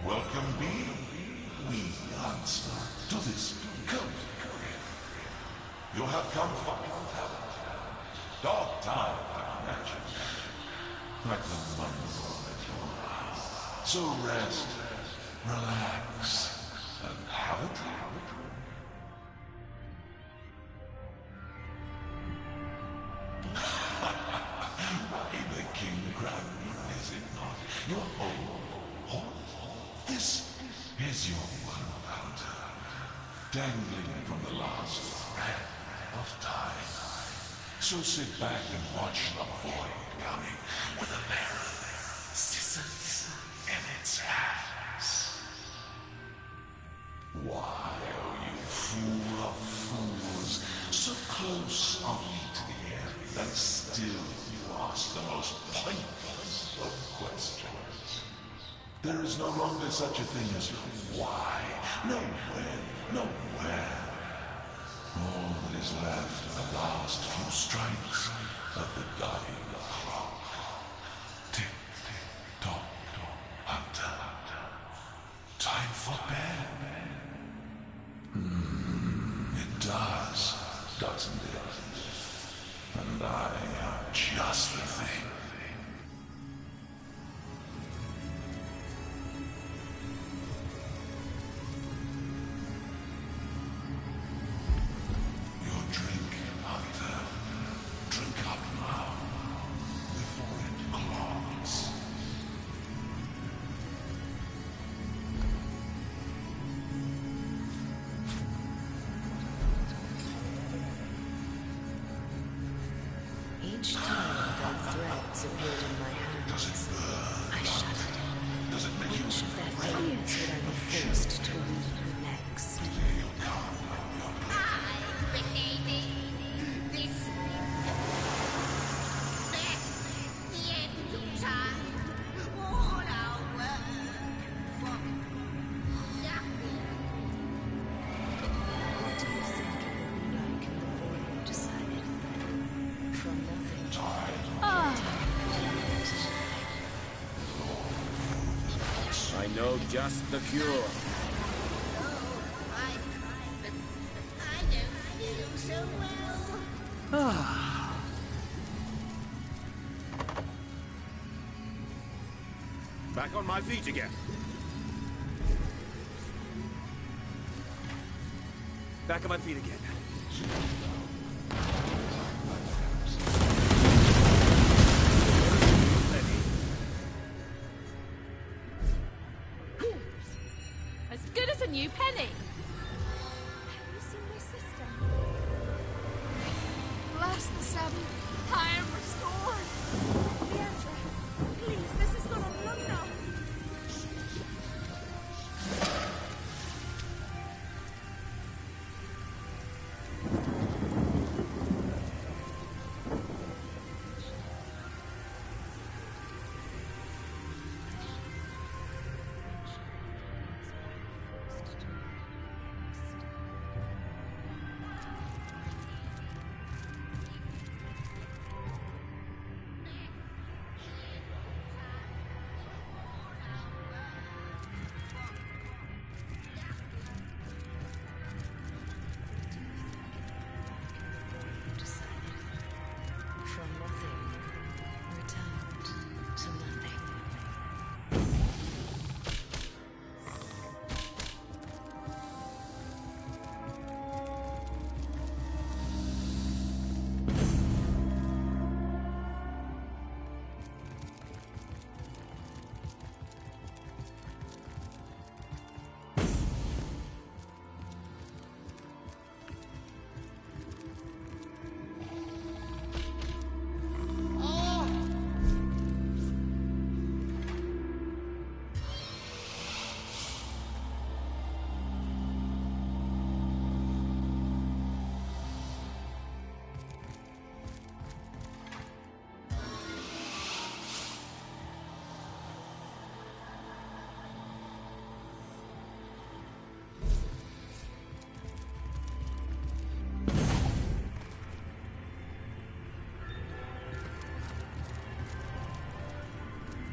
Welcome be, we answer to this code. You have come far, dark time, imagine, like the monroe at your eyes. So rest, relax, and have a drink. The king crown, is it not? Your own. This is your one wonder, dangling from the last thread of time. So sit back and watch the void coming with a pair of scissors in its hands. Why, oh you fool of fools, so close are we to the end that still you ask the most pointless of questions. There is no longer such a thing as why, no when, no where. All that is left are the last few strikes of the dying clock. Tick, tick, tock, hunter. Time for bed. It does, doesn't it? And I am just the thing. Each time that threads appeared in my hands, I shuddered. Does it make you Which of their failures would I be forced to weave next? What do you think it will be like in the void decided? From nothing. I know just the cure. I don't feel so well. Back on my feet again. Back on my feet again. As good as a new penny. Have you seen my sister? Bless the seven. I am restored. Leandra, please, this has gone on long enough. From nothing, returned to nothing.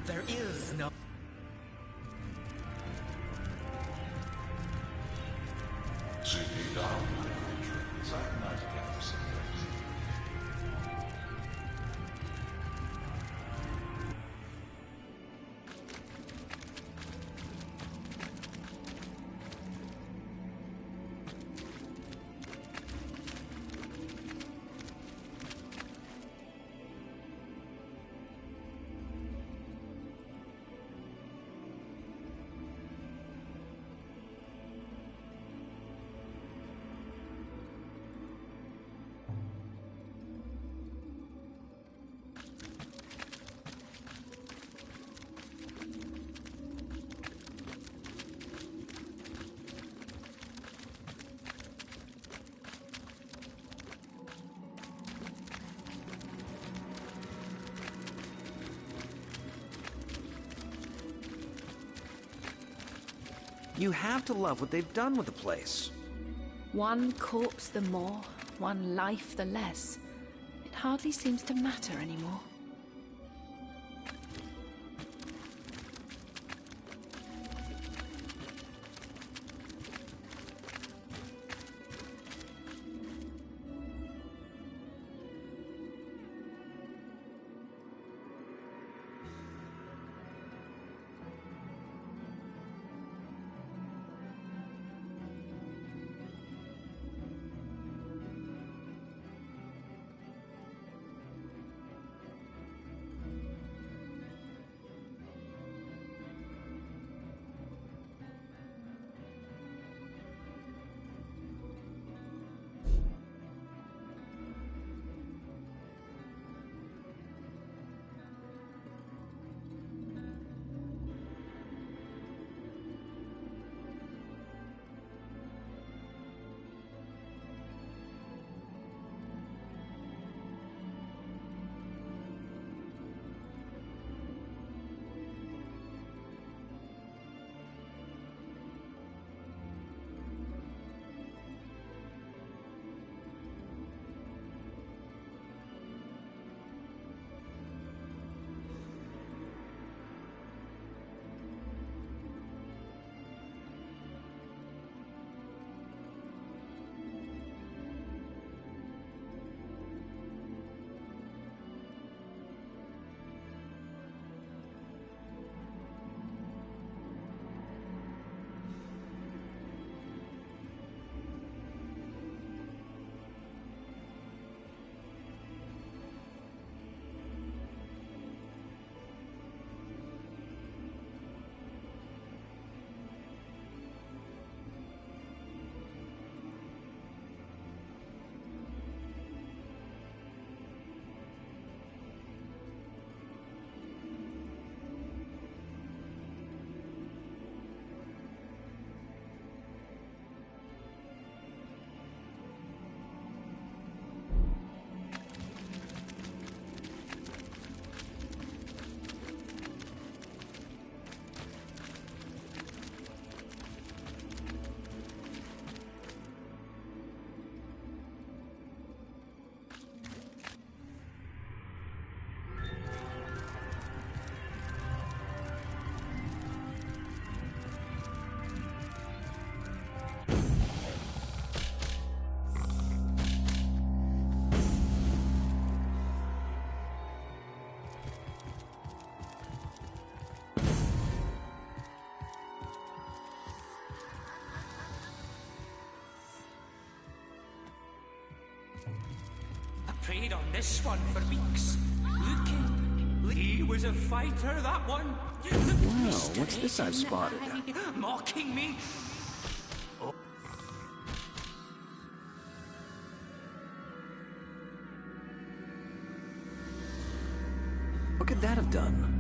There is no... Sit down, patrons. I might get for some things. You have to love what they've done with the place. One corpse the more, one life the less. It hardly seems to matter anymore. Preyed on this one for weeks. Look, he was a fighter, that one. Wow, what's this I've spotted? Mocking me. What could that have done?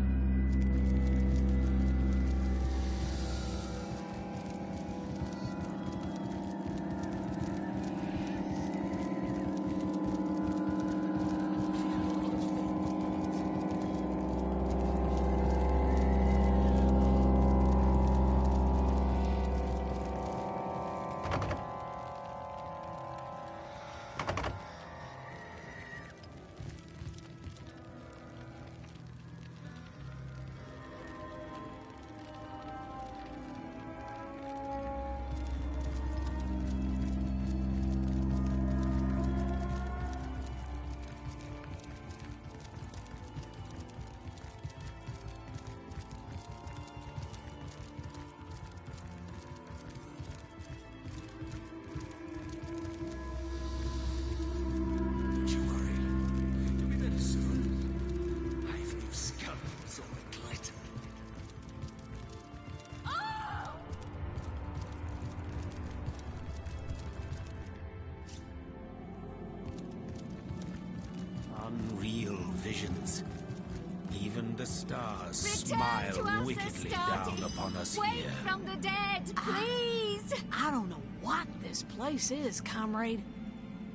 the stars Return to smile us, wickedly Astartes. down upon us Wake here. from the dead, please! I don't know what this place is, comrade,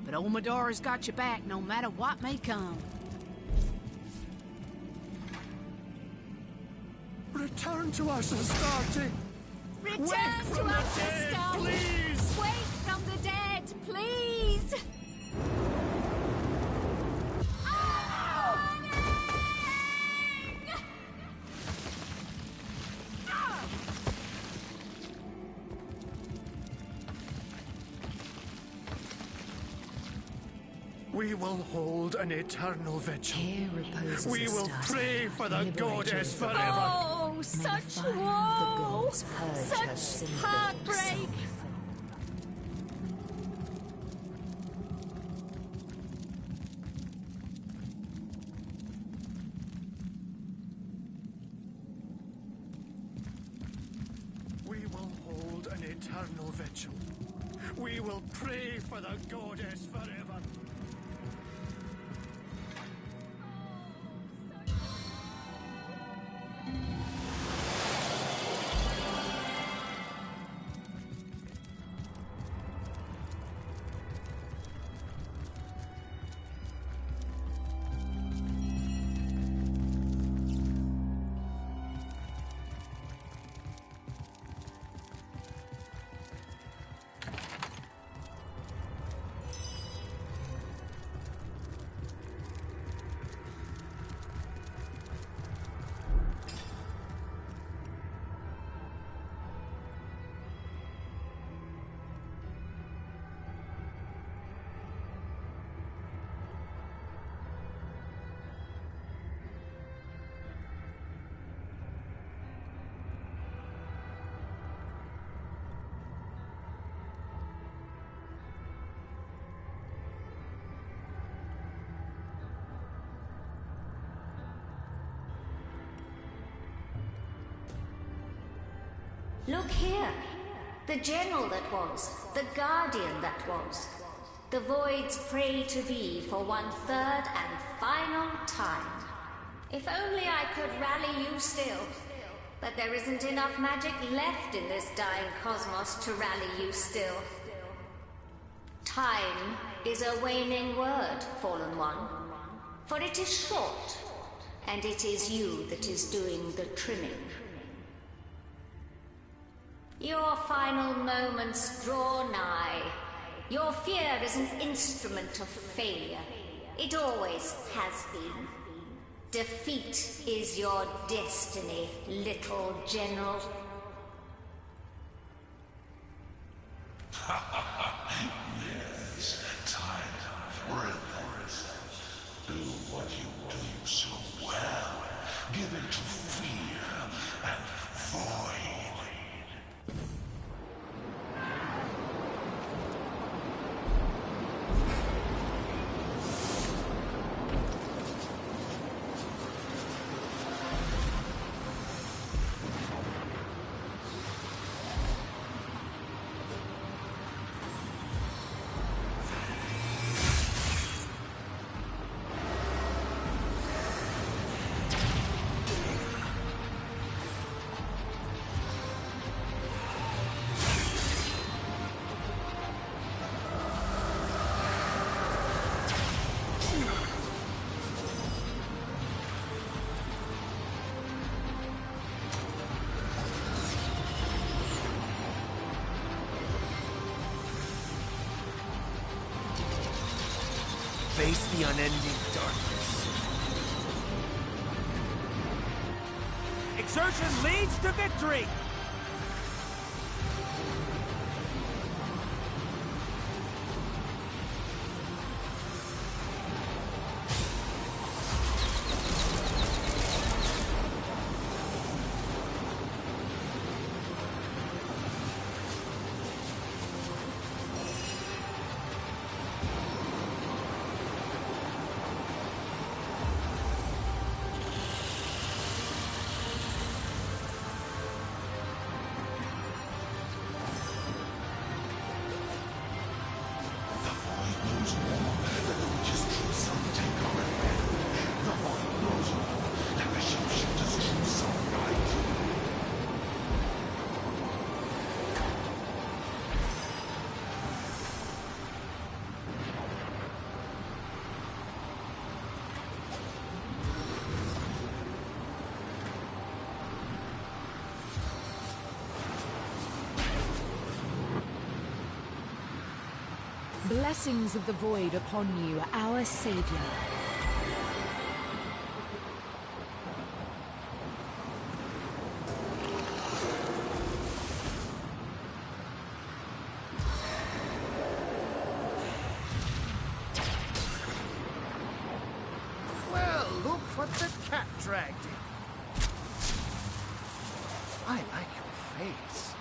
but old Medara's got your back no matter what may come. Return to us, Astarte! Return Wake to from us, the dead, Astartes. please! Wake from the dead, please! We will hold an eternal vigil. Here reposes We will Astarte, pray for the liberator goddess of the forever. Oh, May the such fire of the woe! gods purge her Such sin-filled heartbreak! soul. We will hold an eternal vigil. We will pray for the goddess forever. Look here. The general that was, the guardian that was. The voids pray to thee for one third and final time. If only I could rally you still. But there isn't enough magic left in this dying cosmos to rally you still. Time is a waning word, Fallen One. For it is short, and it is you that is doing the trimming. Your final moments draw nigh. Your fear is an instrument of failure. It always has been. Defeat is your destiny, little general. Yes, time, rhythms. Do what you do so well. Give in to fear and void. Face the unending darkness. Exertion leads to victory! Blessings of the void upon you, our savior. Well, look what the cat dragged in. I like your face.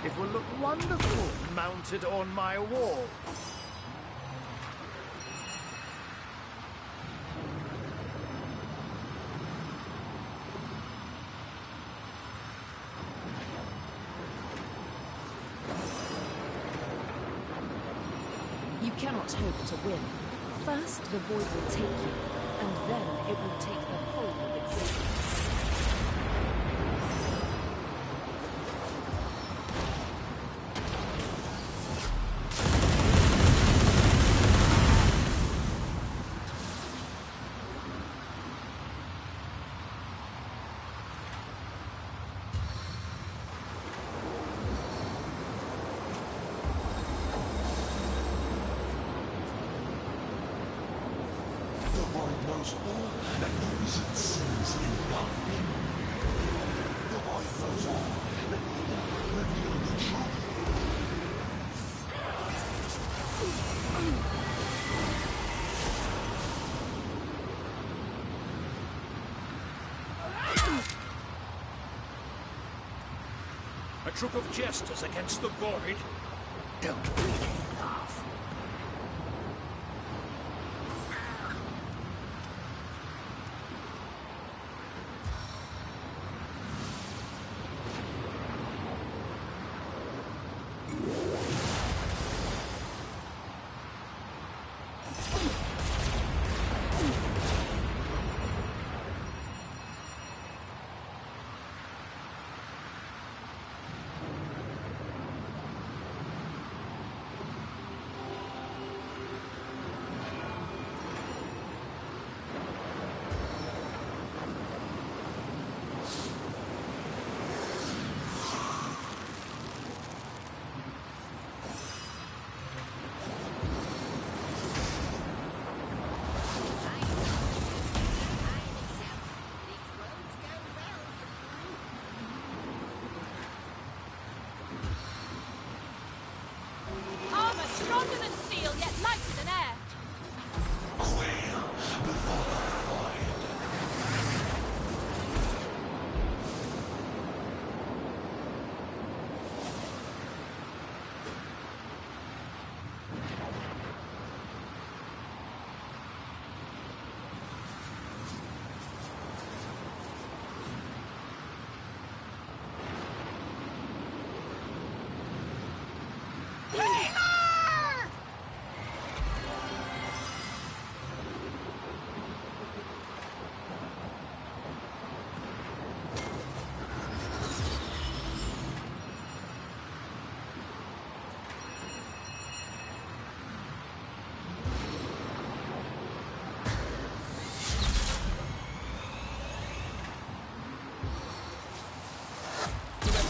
It will look wonderful mounted on my wall. You cannot hope to win. First, the void will take you, and then it will take the whole of existence. Knows all that knows it sees in nothing. The void knows all that will reveal the truth. A troop of jesters against the void? Don't really laugh. Armor stronger than steel, yet lighter than air. Quail before the void.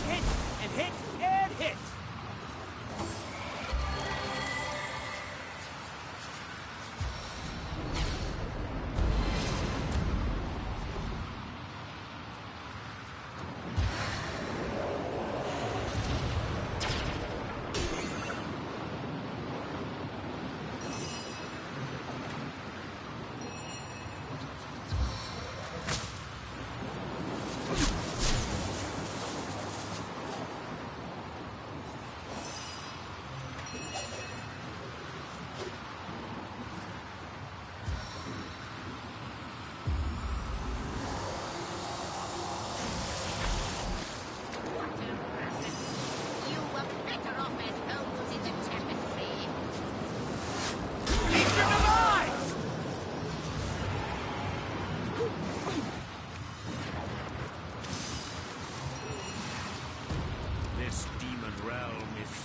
Hit and hit and hit!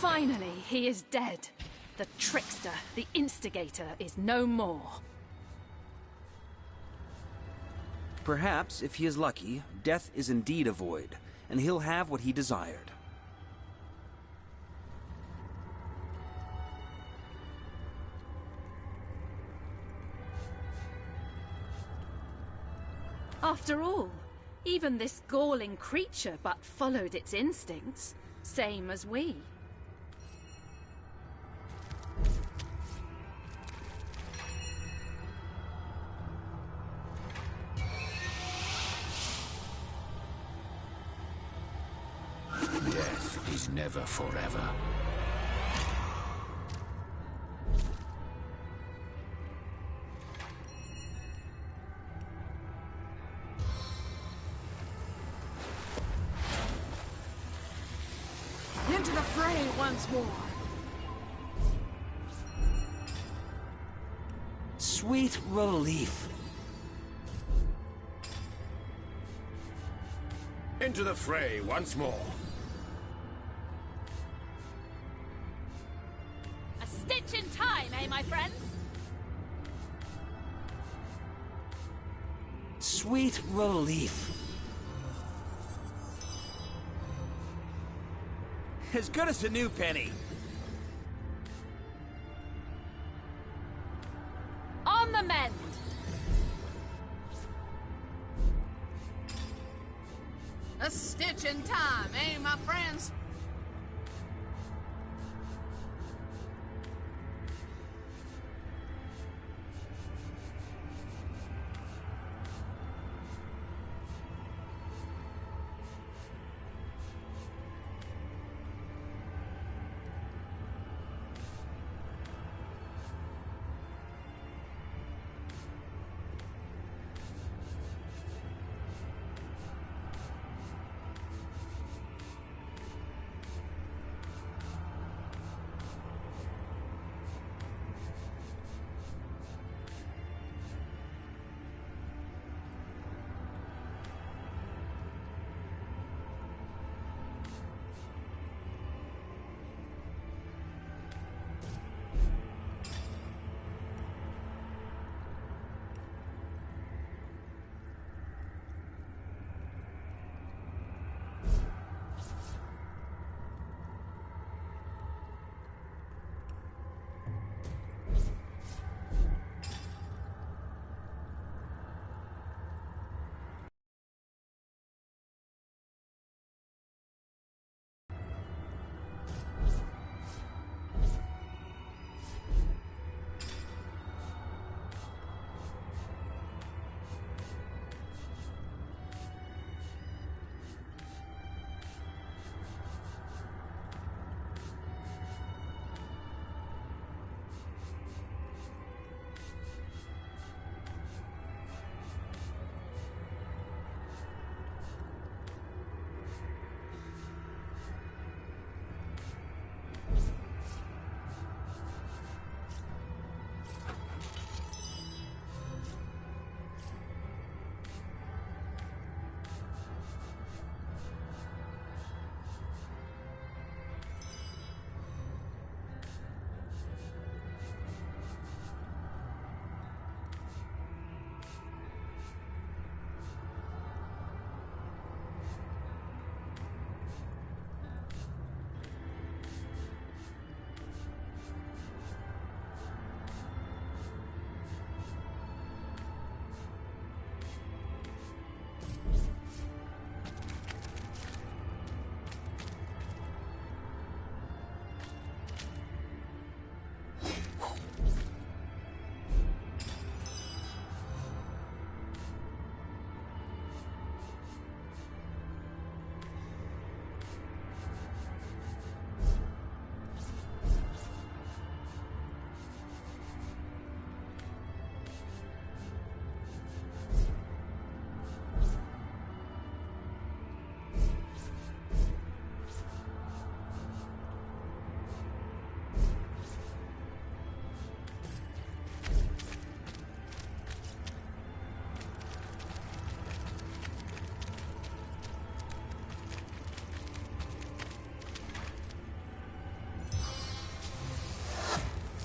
Finally, he is dead. The trickster, the instigator, is no more. Perhaps, if he is lucky, death is indeed a void, and he'll have what he desired. After all, even this galling creature but followed its instincts, same as we. Death is never forever. Into the fray once more. Sweet relief. Into the fray once more. A stitch in time, eh, my friends? Sweet relief. As good as a new penny. On the mend! A stitch in time, eh, my friends?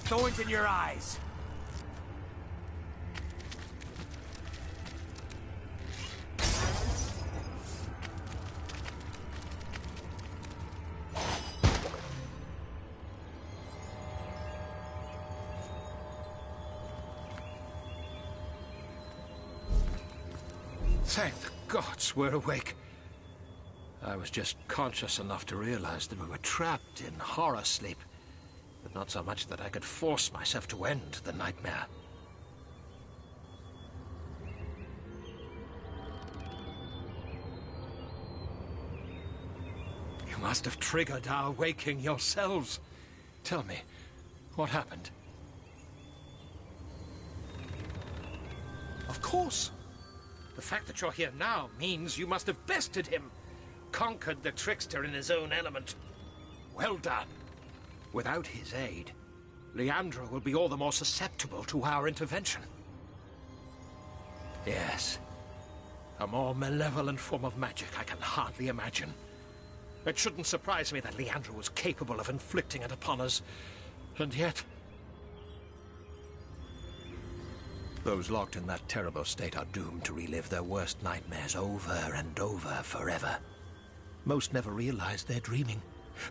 Thorns in your eyes. Thank the gods we're awake. I was just conscious enough to realize that we were trapped in horror sleep, but not so much that I could force myself to end the nightmare. You must have triggered our waking yourselves. Tell me, what happened? Of course. The fact that you're here now means you must have bested him. Conquered the trickster in his own element. Well done. Without his aid, Leandra will be all the more susceptible to our intervention. Yes. A more malevolent form of magic I can hardly imagine. It shouldn't surprise me that Leandra was capable of inflicting it upon us. And yet... those locked in that terrible state are doomed to relive their worst nightmares over and over forever. Most never realize they're dreaming,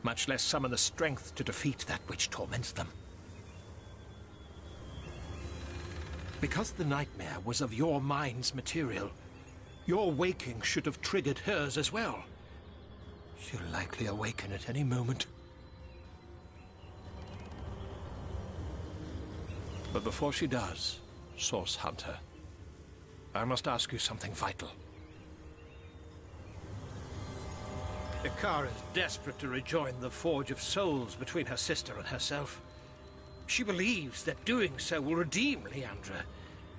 much less summon the strength to defeat that which torments them. Because the nightmare was of your mind's material, your waking should have triggered hers as well. She'll likely awaken at any moment. But before she does, Source Hunter, I must ask you something vital. Ikara is desperate to rejoin the Forge of Souls between her sister and herself. She believes that doing so will redeem Leandra.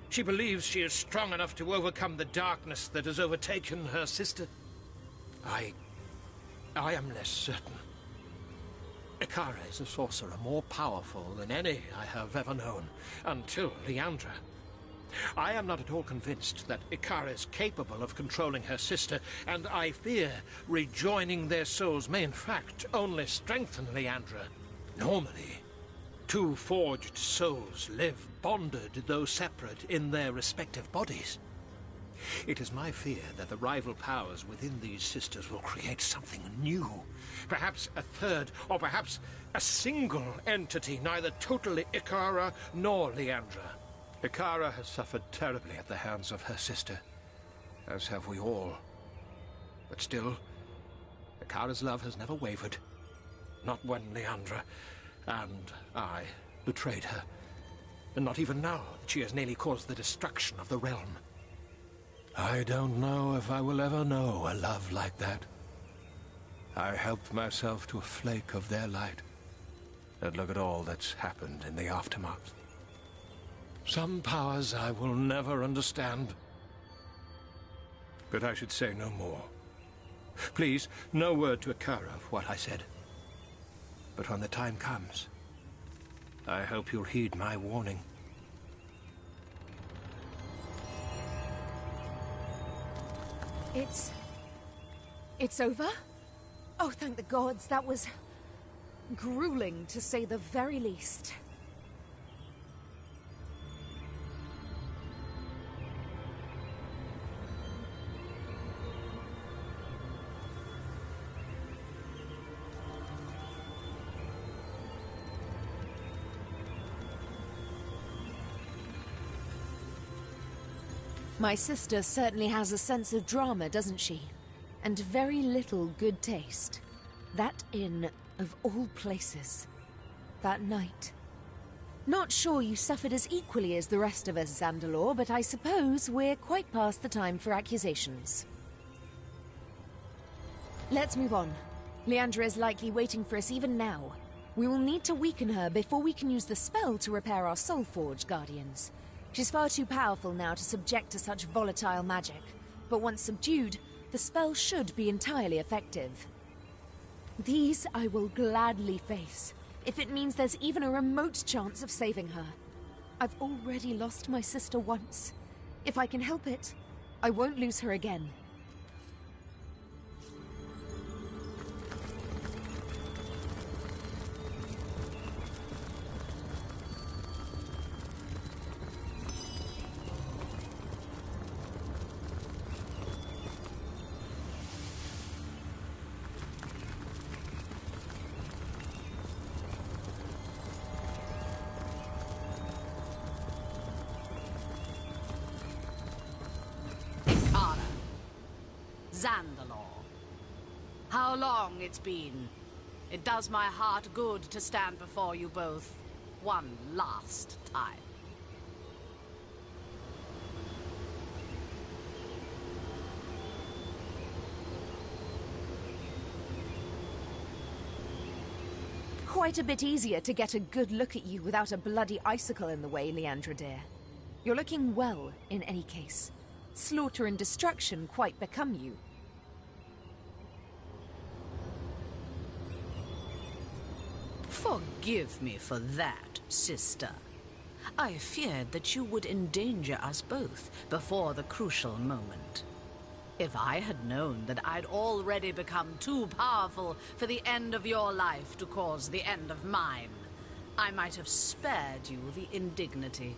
She believes she is strong enough to overcome the darkness that has overtaken her sister. I am less certain. Ikara is a sorcerer more powerful than any I have ever known, until Leandra. I am not at all convinced that Ikara is capable of controlling her sister, and I fear rejoining their souls may in fact only strengthen Leandra. Normally, two forged souls live bonded, though separate, in their respective bodies. It is my fear that the rival powers within these sisters will create something new. Perhaps a third, or perhaps a single entity, neither totally Ikara nor Leandra. Ikara has suffered terribly at the hands of her sister, as have we all. But still, Ikara's love has never wavered. Not when Leandra and I betrayed her. And not even now that she has nearly caused the destruction of the realm. I don't know if I will ever know a love like that. I helped myself to a flake of their light. And look at all that's happened in the aftermath. Some powers I will never understand. But I should say no more. Please, no word to Ikara of what I said. But when the time comes, I hope you'll heed my warning. It's over? Oh, thank the gods. That was grueling, to say the very least. My sister certainly has a sense of drama, doesn't she? And very little good taste. That inn, of all places. That night. Not sure you suffered as equally as the rest of us, Zandalore, but I suppose we're quite past the time for accusations. Let's move on. Leandra is likely waiting for us even now. We will need to weaken her before we can use the spell to repair our Soul Forge Guardians. She's far too powerful now to subject to such volatile magic, but once subdued, the spell should be entirely effective. These I will gladly face, if it means there's even a remote chance of saving her. I've already lost my sister once. If I can help it, I won't lose her again. How long it's been. It does my heart good to stand before you both one last time. Quite a bit easier to get a good look at you without a bloody icicle in the way, Leandra dear. You're looking well, in any case. Slaughter and destruction quite become you. Forgive me for that, sister. I feared that you would endanger us both before the crucial moment. If I had known that I'd already become too powerful for the end of your life to cause the end of mine, I might have spared you the indignity.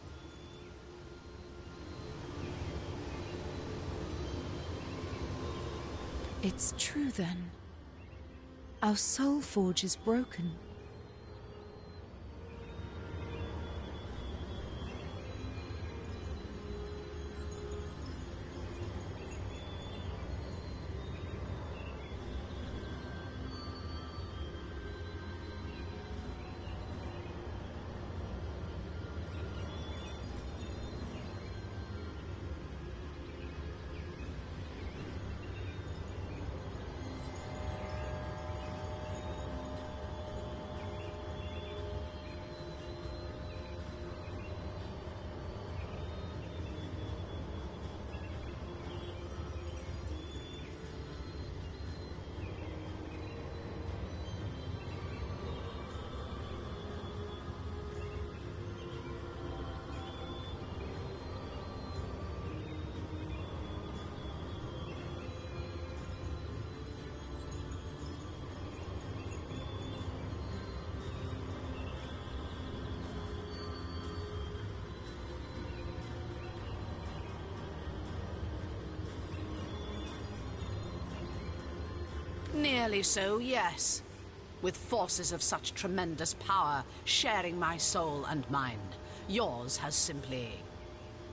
It's true, then. Our soul forge is broken. Nearly so, yes. With forces of such tremendous power sharing my soul and mind, yours has simply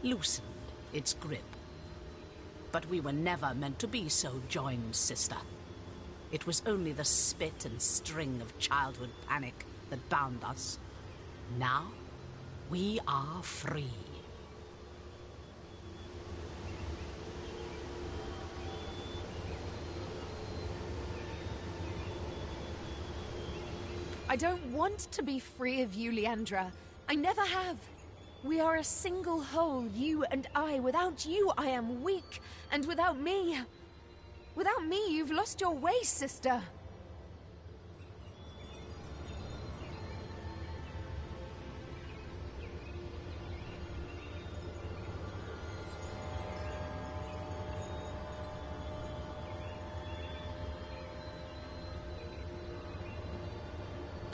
loosened its grip. But we were never meant to be so joined, sister. It was only the spit and string of childhood panic that bound us. Now, we are free. I don't want to be free of you, Leandra. I never have. We are a single whole, you and I. Without you, I am weak. And without me... Without me, you've lost your way, sister.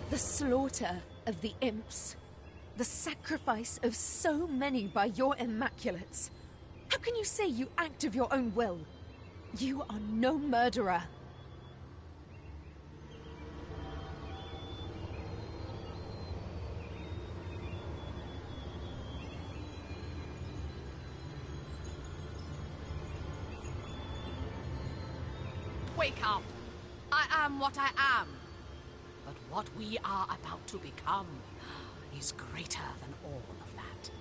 The slaughter of the imps. The sacrifice of so many by your immaculates. How can you say you act of your own will? You are no murderer. Wake up! I am what I am. But what we are about to become is greater than all of that.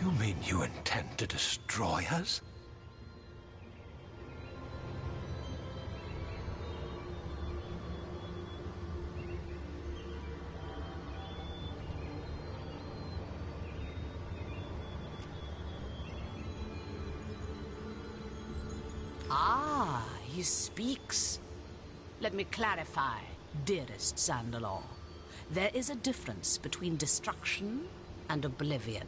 You mean you intend to destroy us? Ah, he speaks. Let me clarify, dearest Sandalore. There is a difference between destruction and oblivion.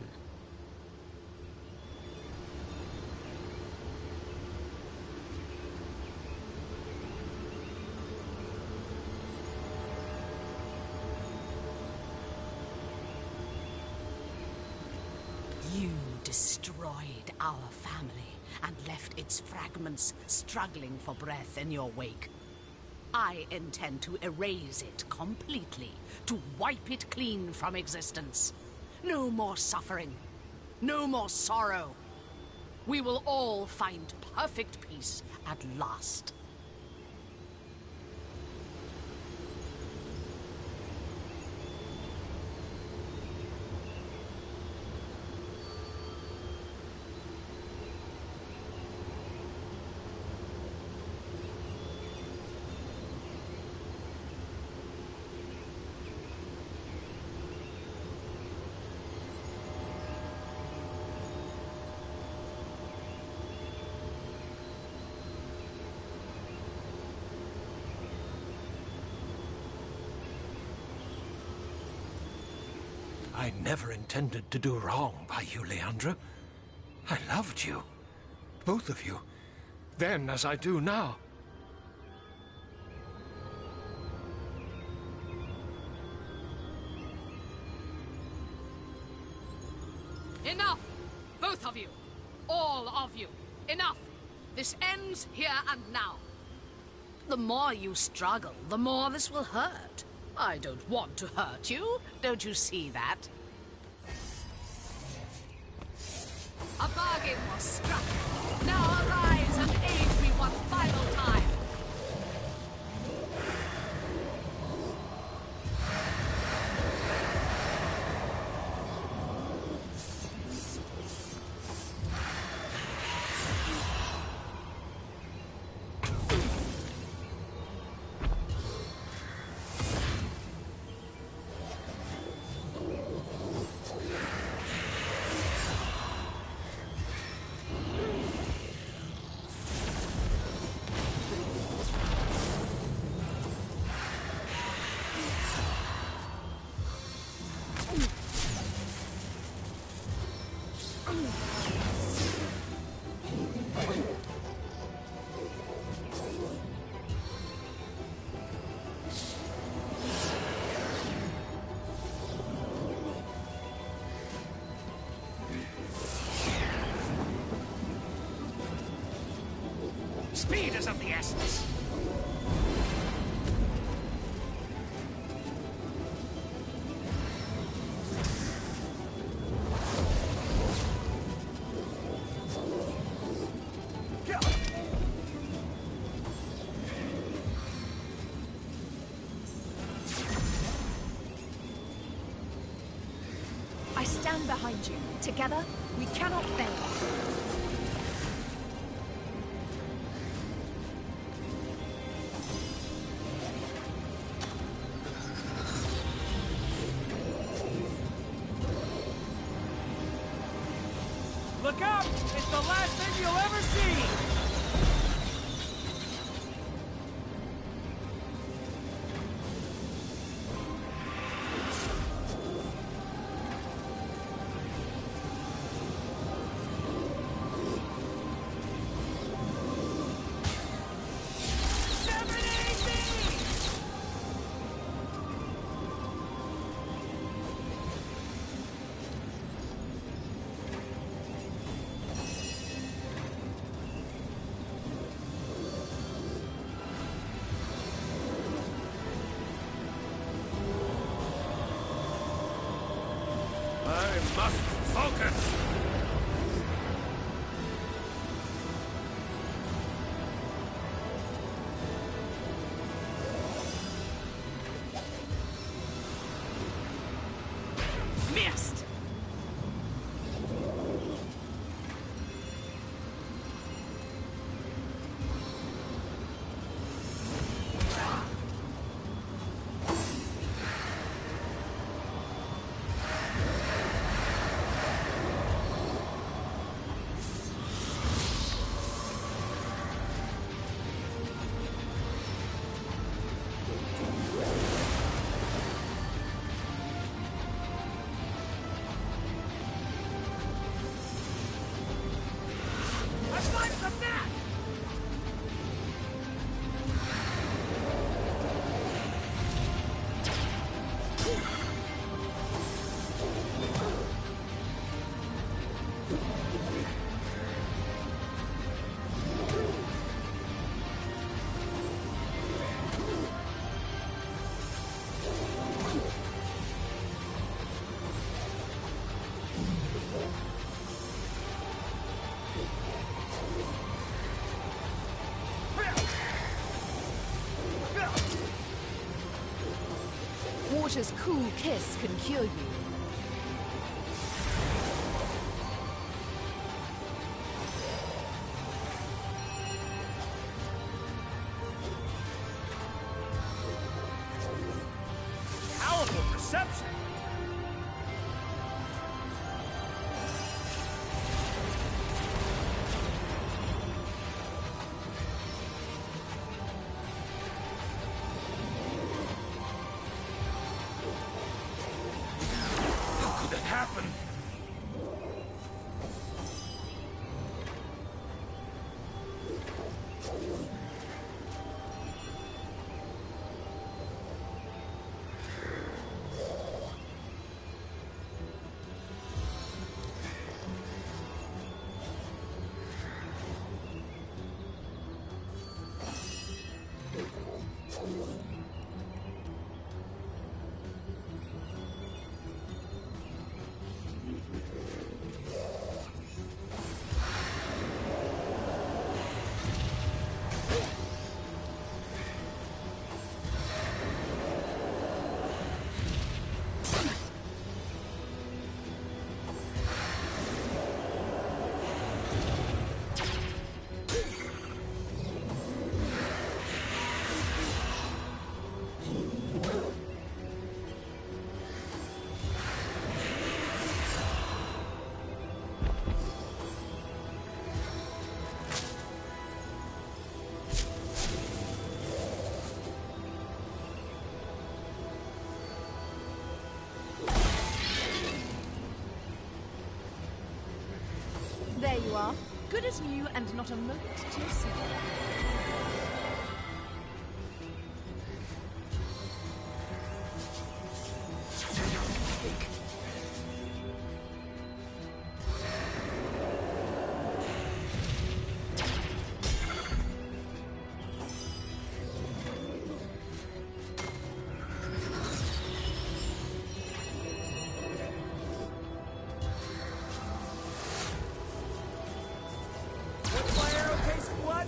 You destroyed our family and left its fragments struggling for breath in your wake. I intend to erase it completely, to wipe it clean from existence. No more suffering, no more sorrow. We will all find perfect peace at last. I never intended to do wrong by you, Leandra. I loved you. Both of you. Then as I do now. Enough! Both of you! All of you! Enough! This ends here and now. The more you struggle, the more this will hurt. I don't want to hurt you. Don't you see that? A bargain was struck. Now arise and aid me one final time. Speed is of the essence. I stand behind you. Together, we cannot fail. Look out! It's the last thing you'll ever see! Forge's cool kiss can cure you. Powerful perception! How could that happen? There you are. Good as new and not a moment too soon.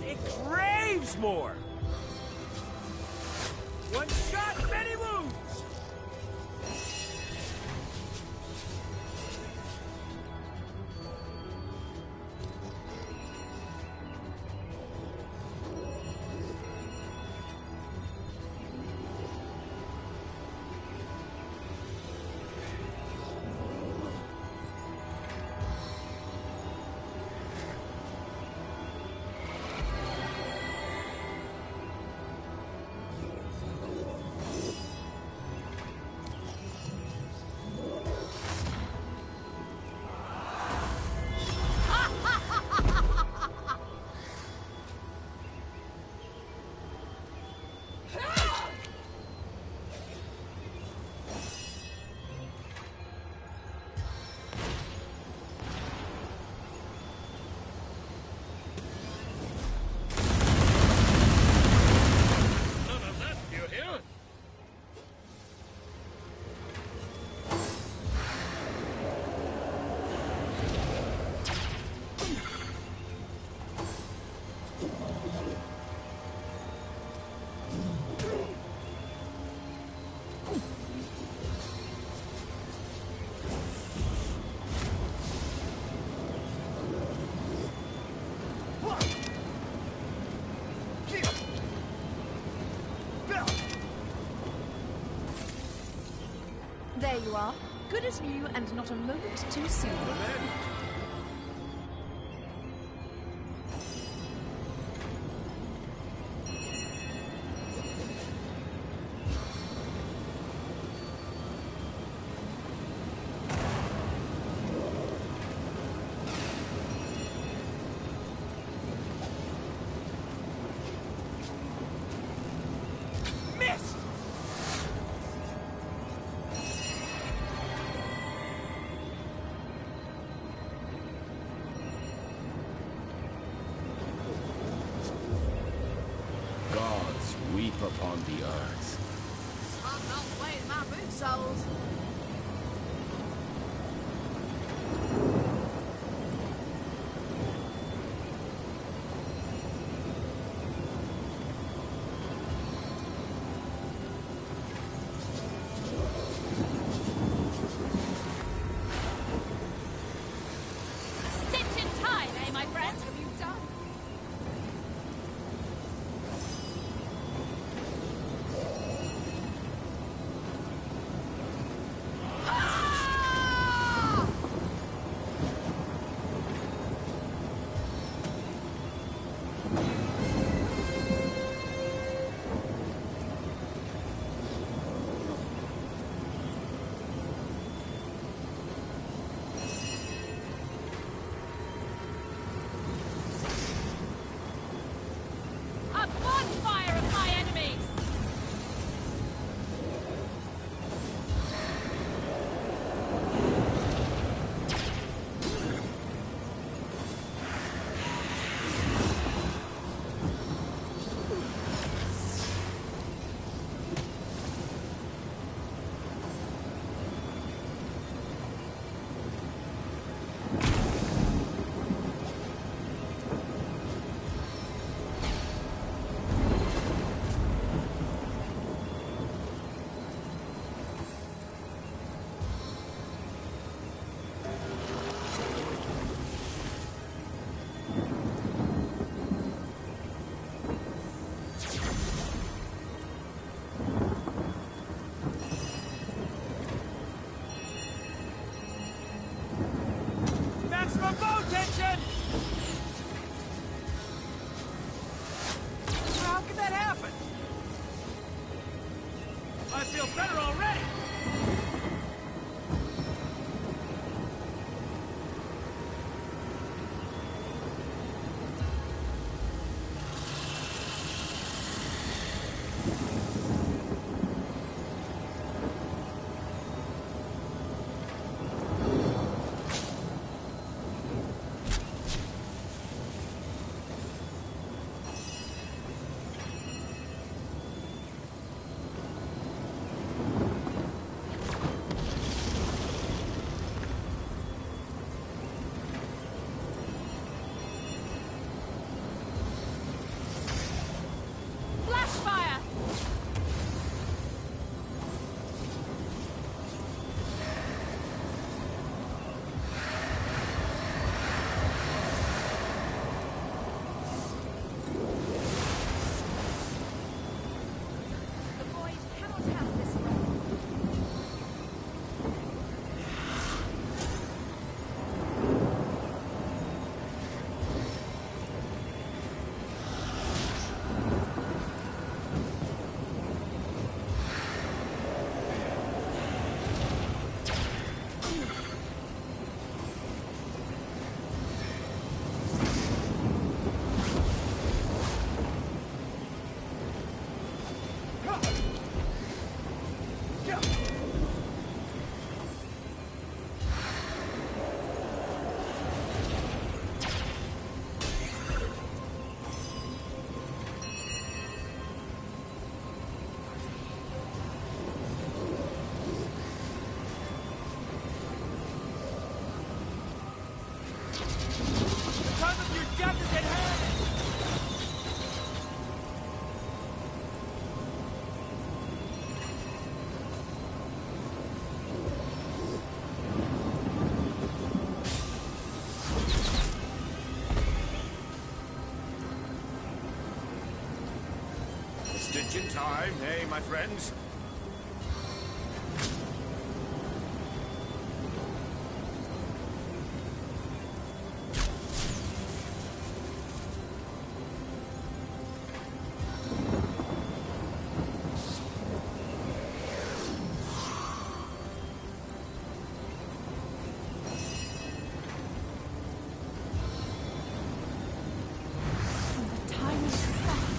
It craves more! One shot, many wounds! There you are. Good as new and not a moment too soon. Weep upon the earth. I'm not playing my boot soles. feel better already! Stitch in time, eh, my friends? The tiny speck.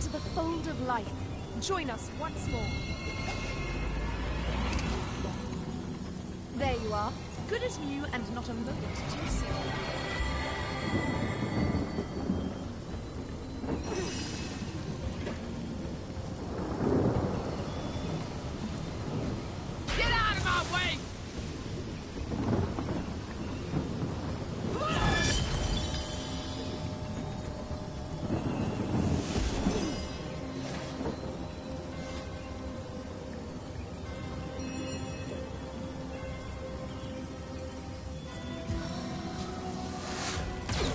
into the fold of life. Join us once more. There you are. Good as new and not a moment too soon. Get out of my way!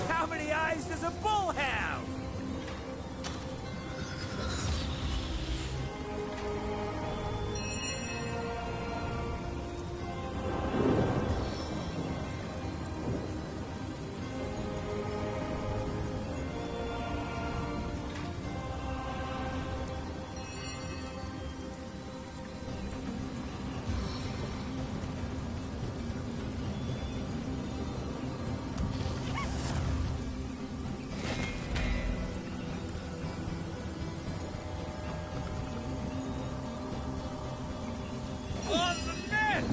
How many eyes does a bull have? On the net!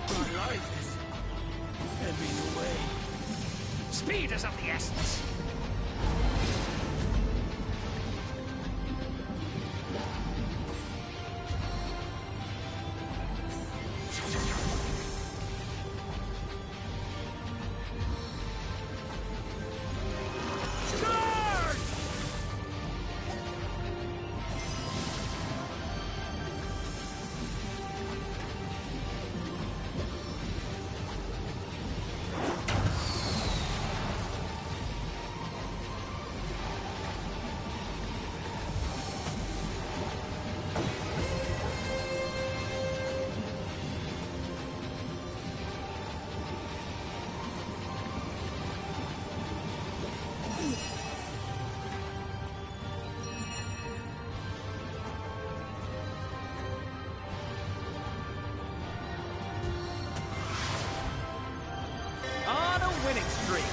My life is ebbing away. Speed is of the essence. On a winning streak.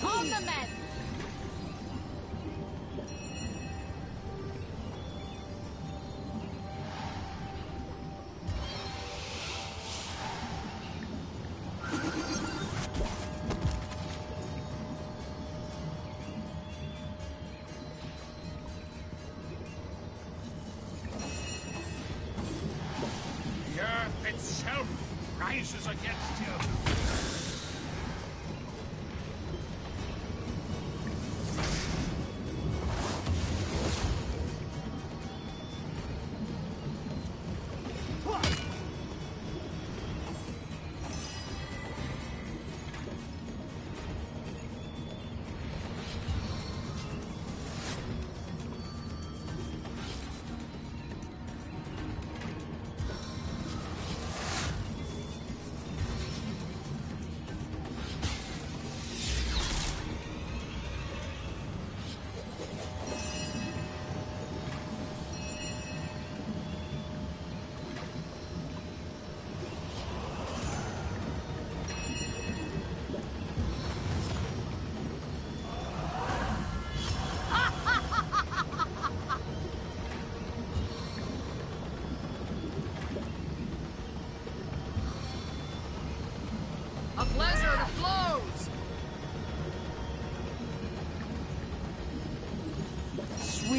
On the mend!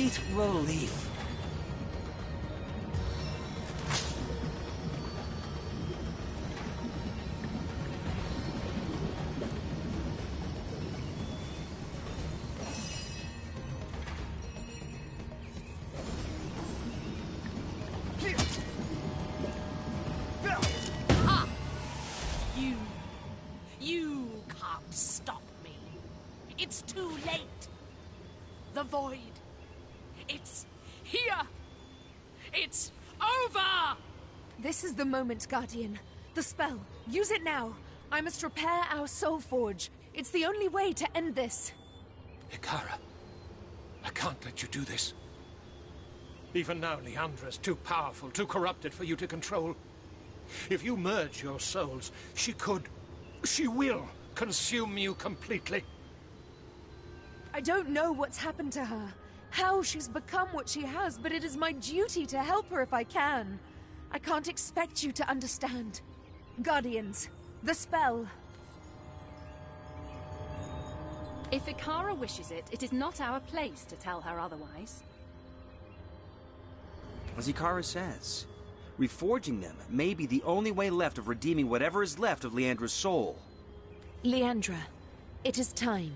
sweet relief. You can't stop me. It's too late. The void. It's here. It's over! This is the moment, Guardian. The spell. Use it now. I must repair our soul forge. It's the only way to end this. Ikara, I can't let you do this. Even now, Leandra's too powerful, too corrupted for you to control. If you merge your souls, she will consume you completely. I don't know what's happened to her, how she's become what she has, but it is my duty to help her if I can. I can't expect you to understand. Guardians, the spell. If Ikara wishes it, it is not our place to tell her otherwise. As Ikara says, reforging them may be the only way left of redeeming whatever is left of Leandra's soul. Leandra, it is time.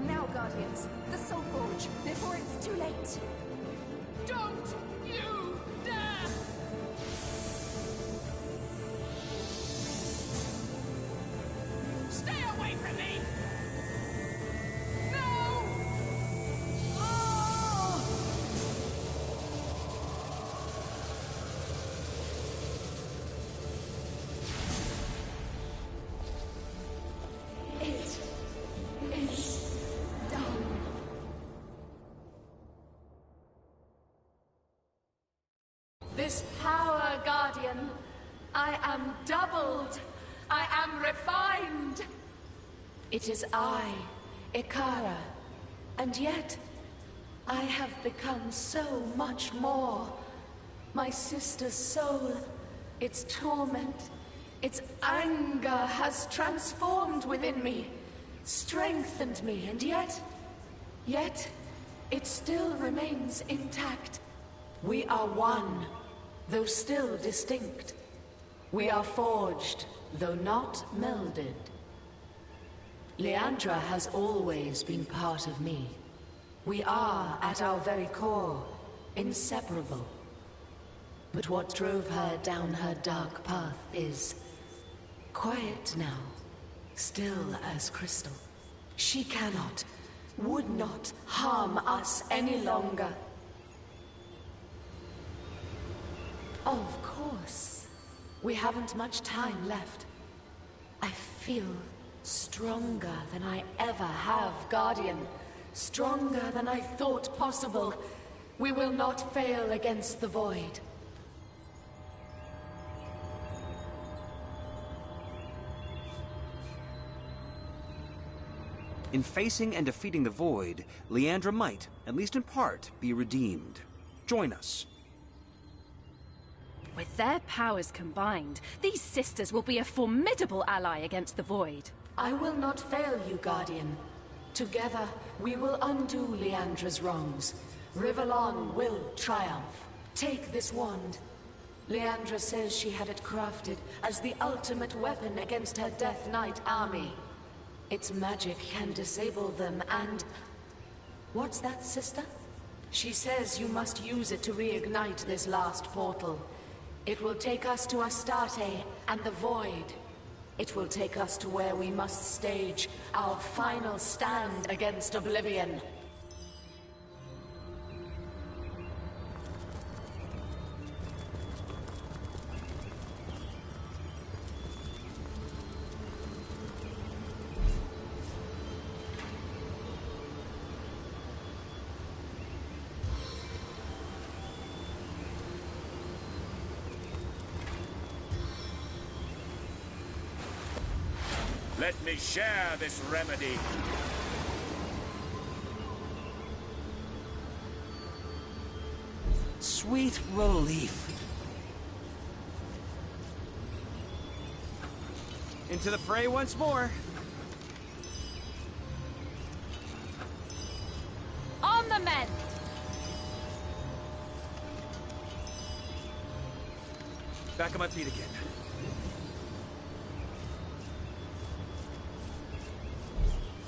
Now, Guardians, the Soul Forge, before it's too late. Don't you dare! Stay away from me! No! Oh! It is done. This power, Guardian, I am doubled. I am refined. It is I, Ikara, and yet I have become so much more. My sister's soul, its torment, its anger has transformed within me, strengthened me, and yet it still remains intact. We are one, though still distinct. We are forged, though not melded. Leandra has always been part of me. We are, at our very core, inseparable. But what drove her down her dark path is quiet now, still as crystal. She cannot, would not harm us any longer. Of course. We haven't much time left. I feel stronger than I ever have, Guardian. Stronger than I thought possible. We will not fail against the Void. In facing and defeating the Void, Leandra might, at least in part, be redeemed. Join us. With their powers combined, these sisters will be a formidable ally against the Void. I will not fail you, Guardian. Together, we will undo Leandra's wrongs. Rivellon will triumph. Take this wand. Leandra says she had it crafted as the ultimate weapon against her Death Knight army. Its magic can disable them and... What's that, sister? She says you must use it to reignite this last portal. It will take us to Astarte and the Void. It will take us to where we must stage our final stand against Oblivion. Let me share this remedy. Sweet relief. Into the fray once more. On the mend! Back on my feet again.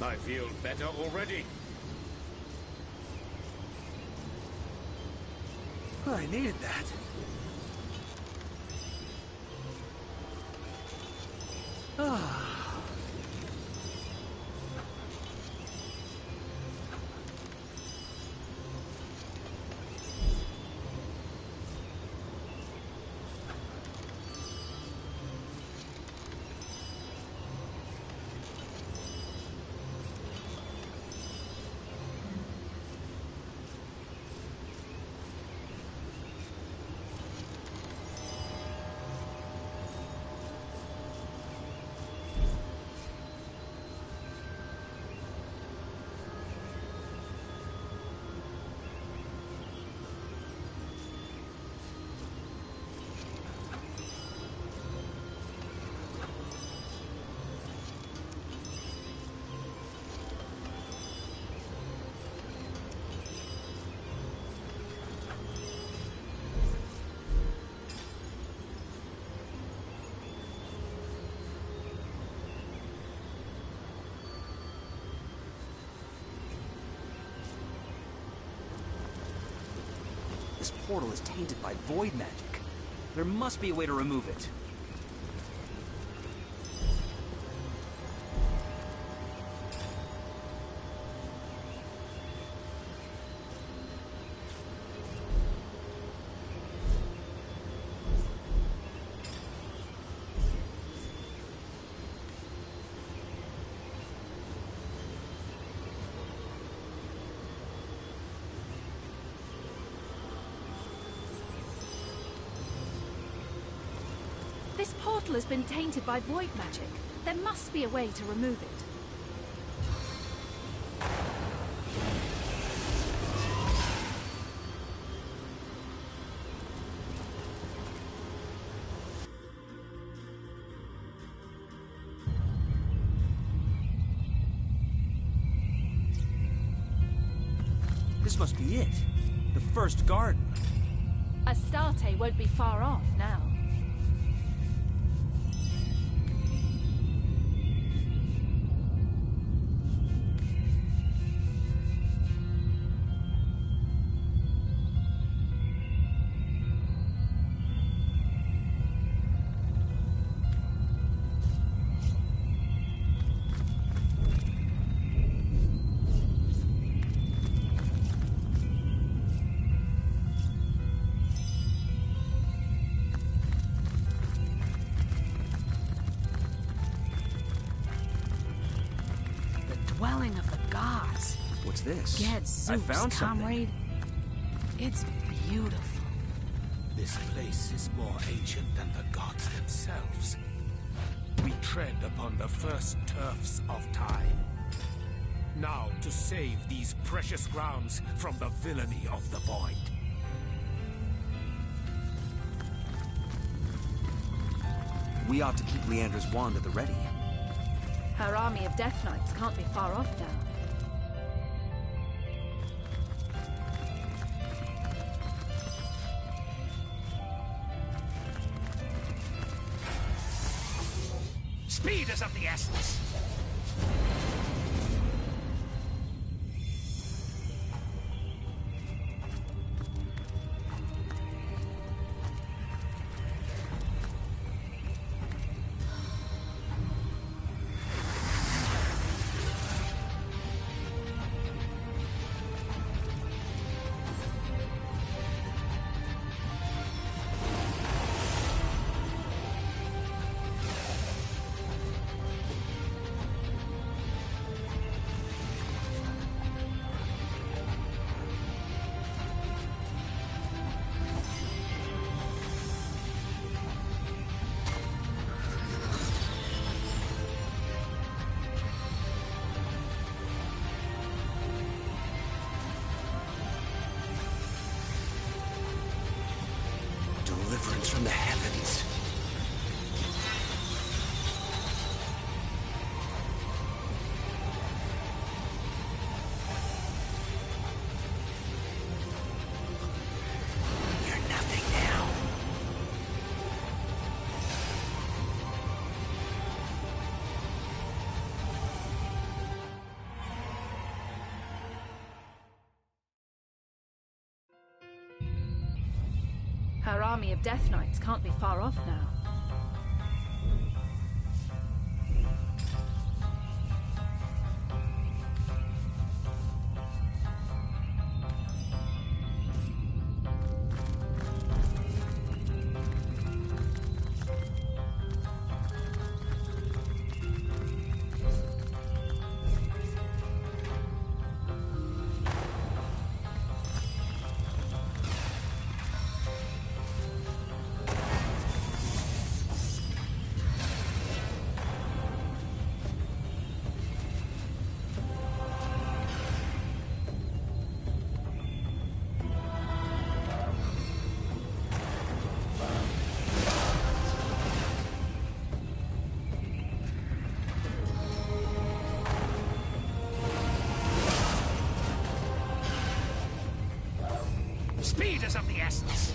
I feel better already. I needed that. Ah. This portal is tainted by void magic. There must be a way to remove it. This portal has been tainted by void magic. There must be a way to remove it. This must be it. The first garden. Astarte won't be far off now. Dwelling of the gods. What's this? Get I Zeus, found something. comrade. It's beautiful. This place is more ancient than the gods themselves. We tread upon the first turfs of time. Now to save these precious grounds from the villainy of the void. We ought to keep Leandra's wand at the ready. Her army of Death Knights can't be far off now. Speed is of the essence. army of Death Knights can't be far off now. Speed is of the essence.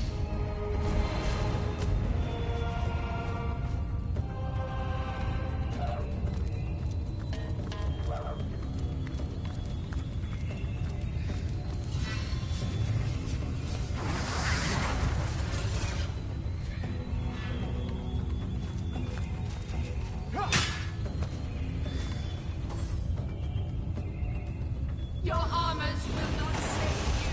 Your armors will not save you.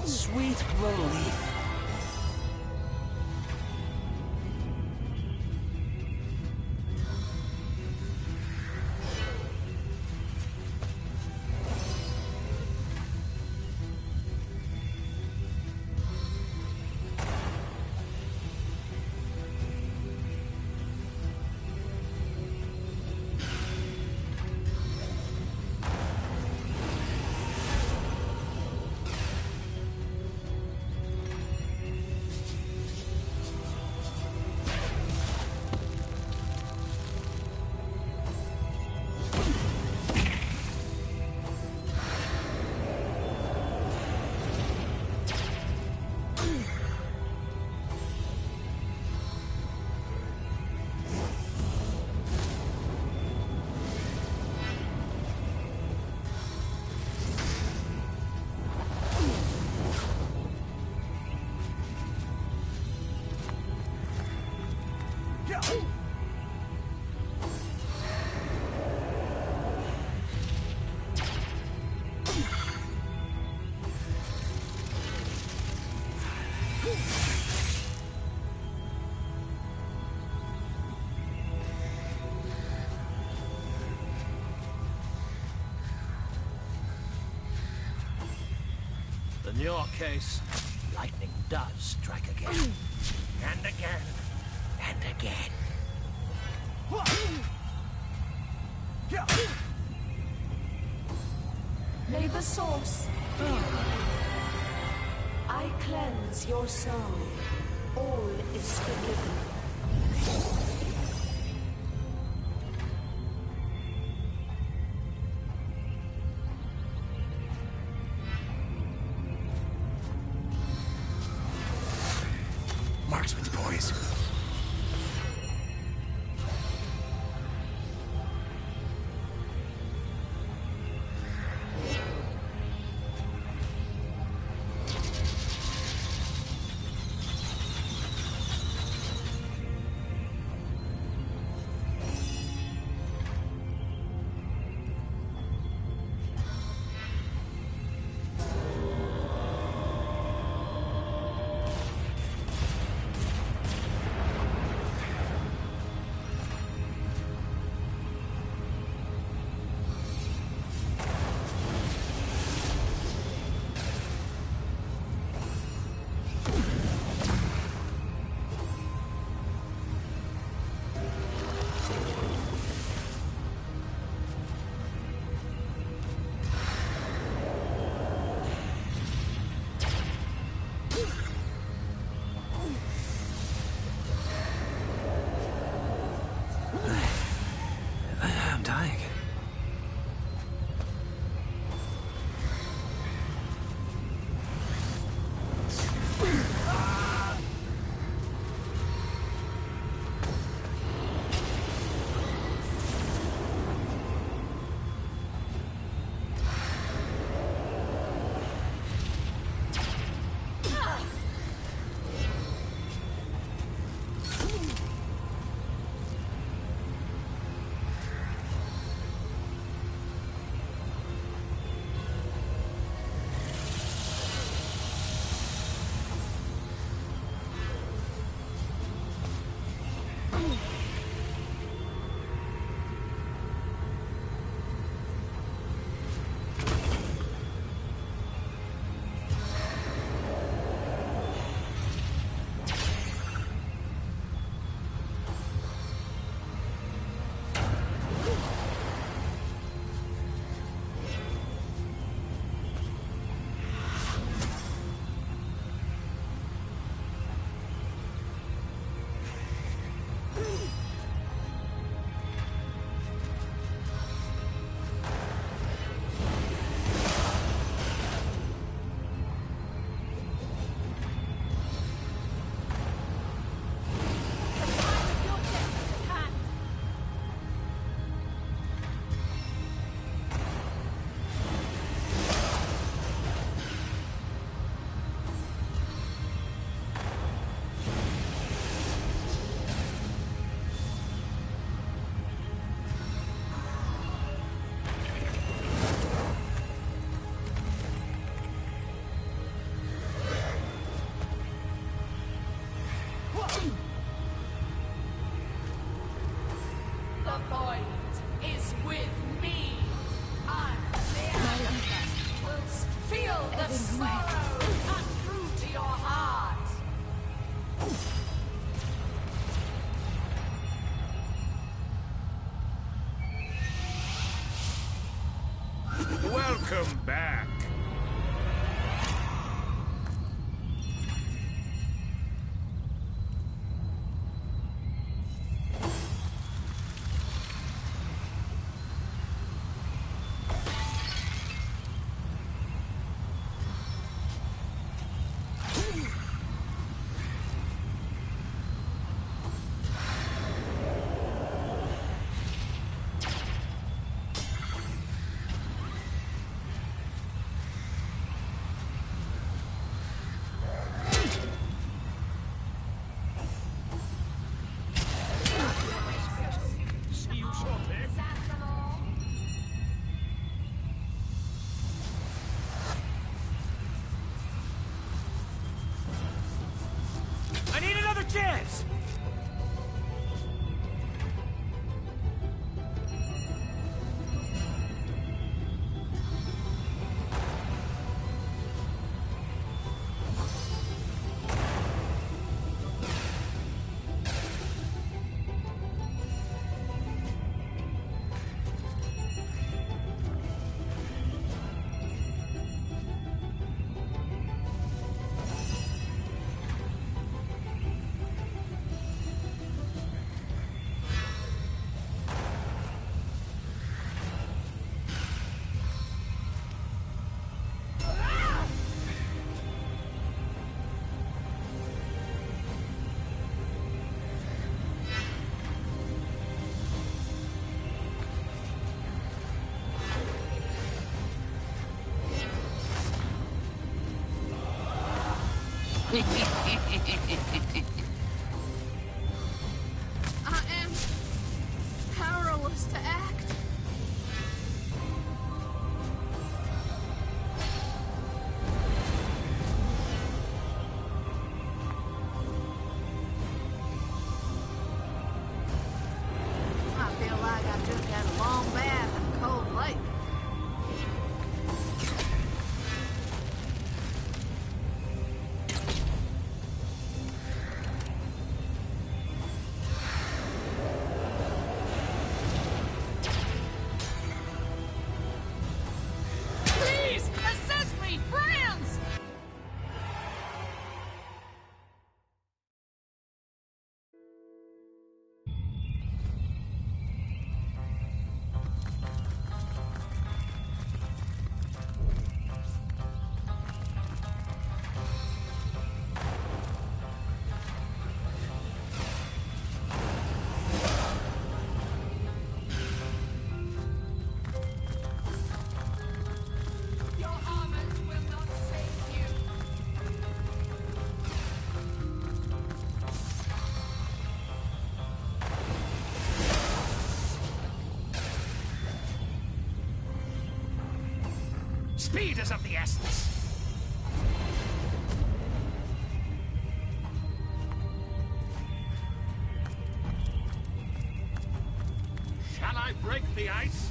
Sweet relief. In your case, lightning does strike again. And again. And again. May the source I cleanse your soul. All is forgiven. Marksman's boys. I am powerless to act. I feel like I just had a long bath in a cold lake. Please, assist me, friends! Your armors will not save you. Speed is of the essence. Shall I break the ice?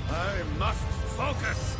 I must focus!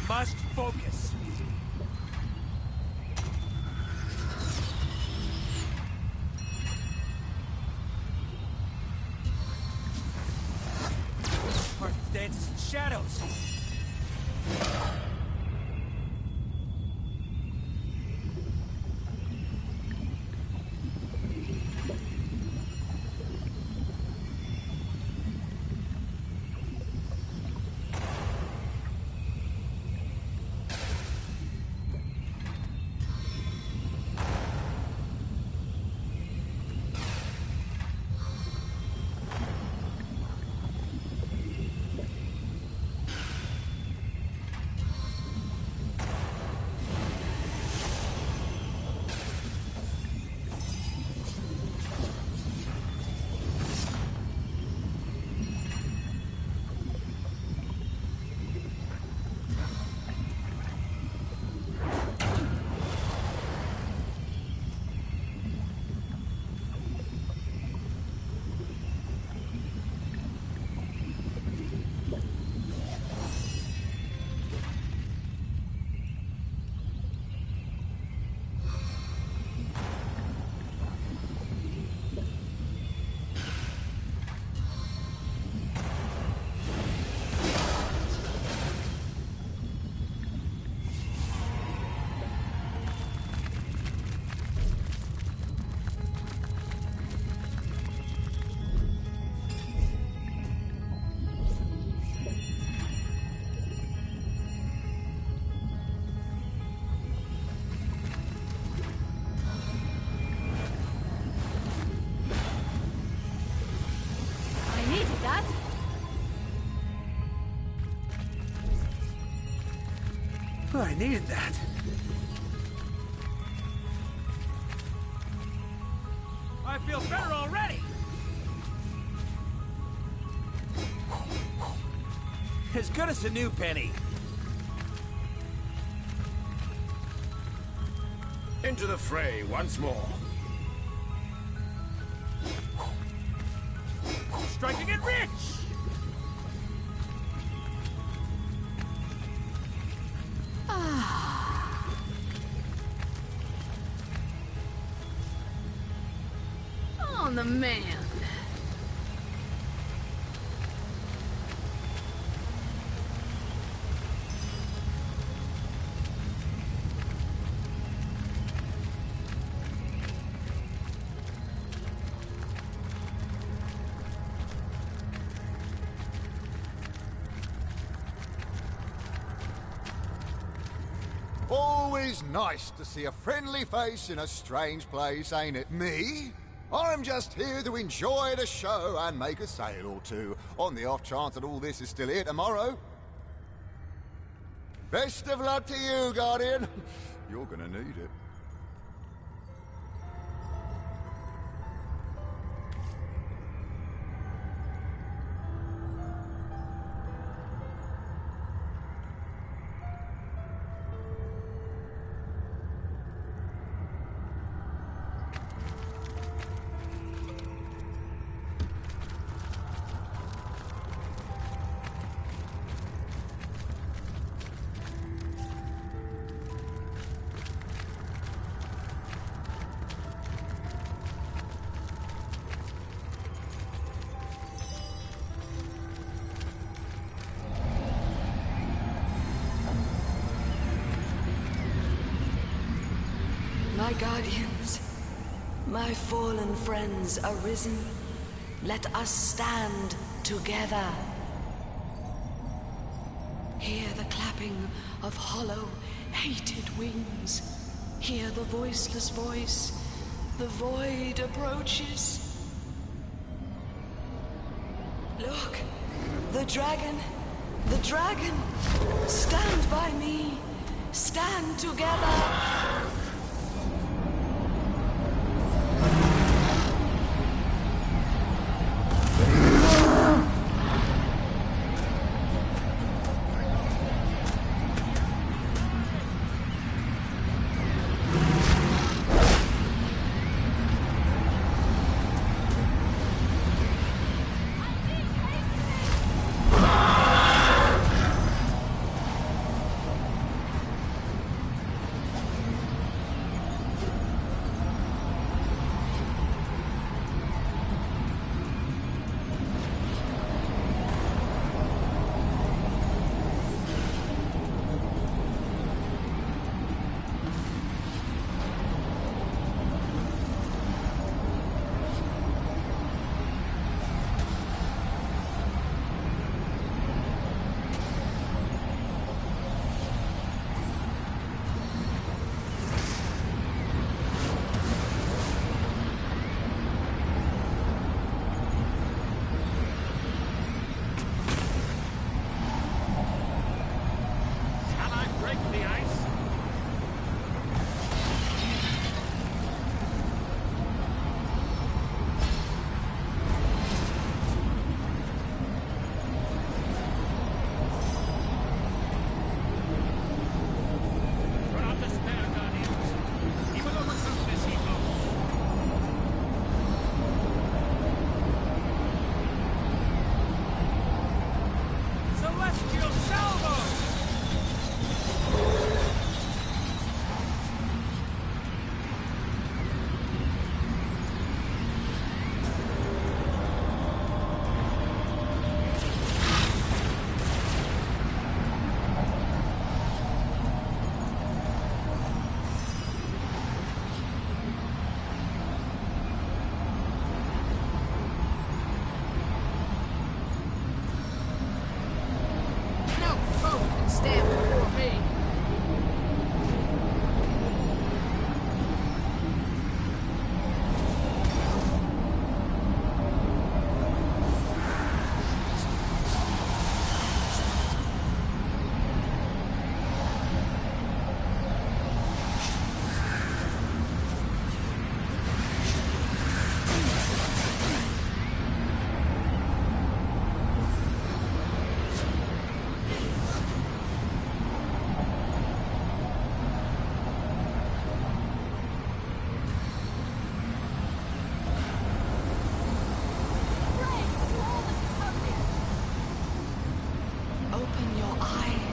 must focus. Part dances in shadows. I needed that. I feel better already! As good as a new penny. Into the fray once more. Striking it rich! On the man. Always nice to see a friendly face in a strange place, ain't it? Me? I'm just here to enjoy the show and make a sale or two, on the off chance that all this is still here tomorrow. Best of luck to you, Guardian. You're gonna need it. My guardians, my fallen friends arisen, let us stand together. Hear the clapping of hollow, hated wings. Hear the voiceless voice. The void approaches. Look, the dragon, the dragon. Stand by me. Stand together.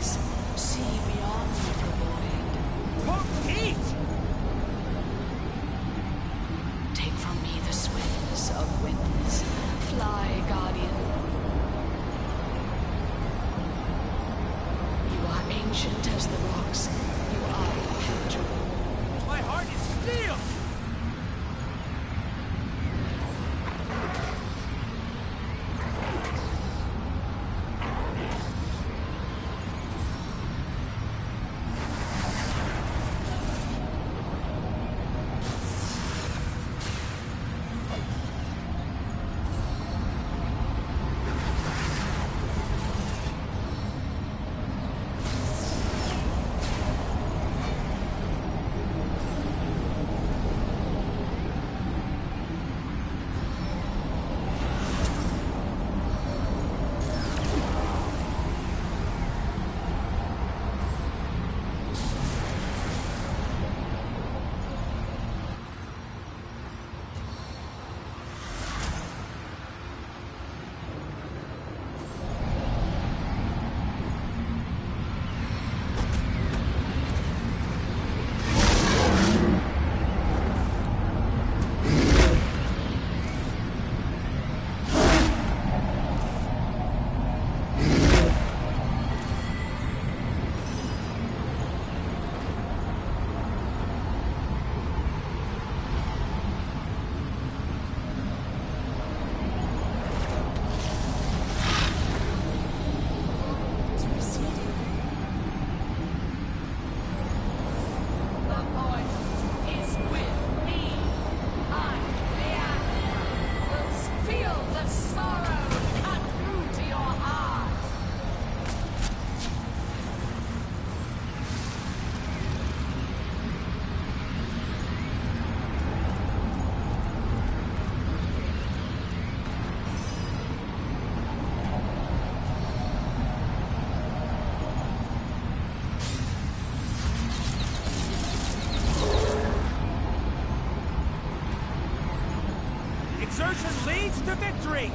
eyes. See beyond the void. Compete! Take from me the swings of winds. Fly, Guardian. You are ancient as the rocks. You are impenetrable. My heart is steel! Exertion leads to victory!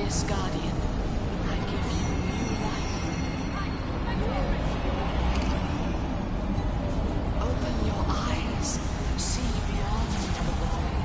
this, Guardian. I give you new life. Open your eyes. See beyond the void.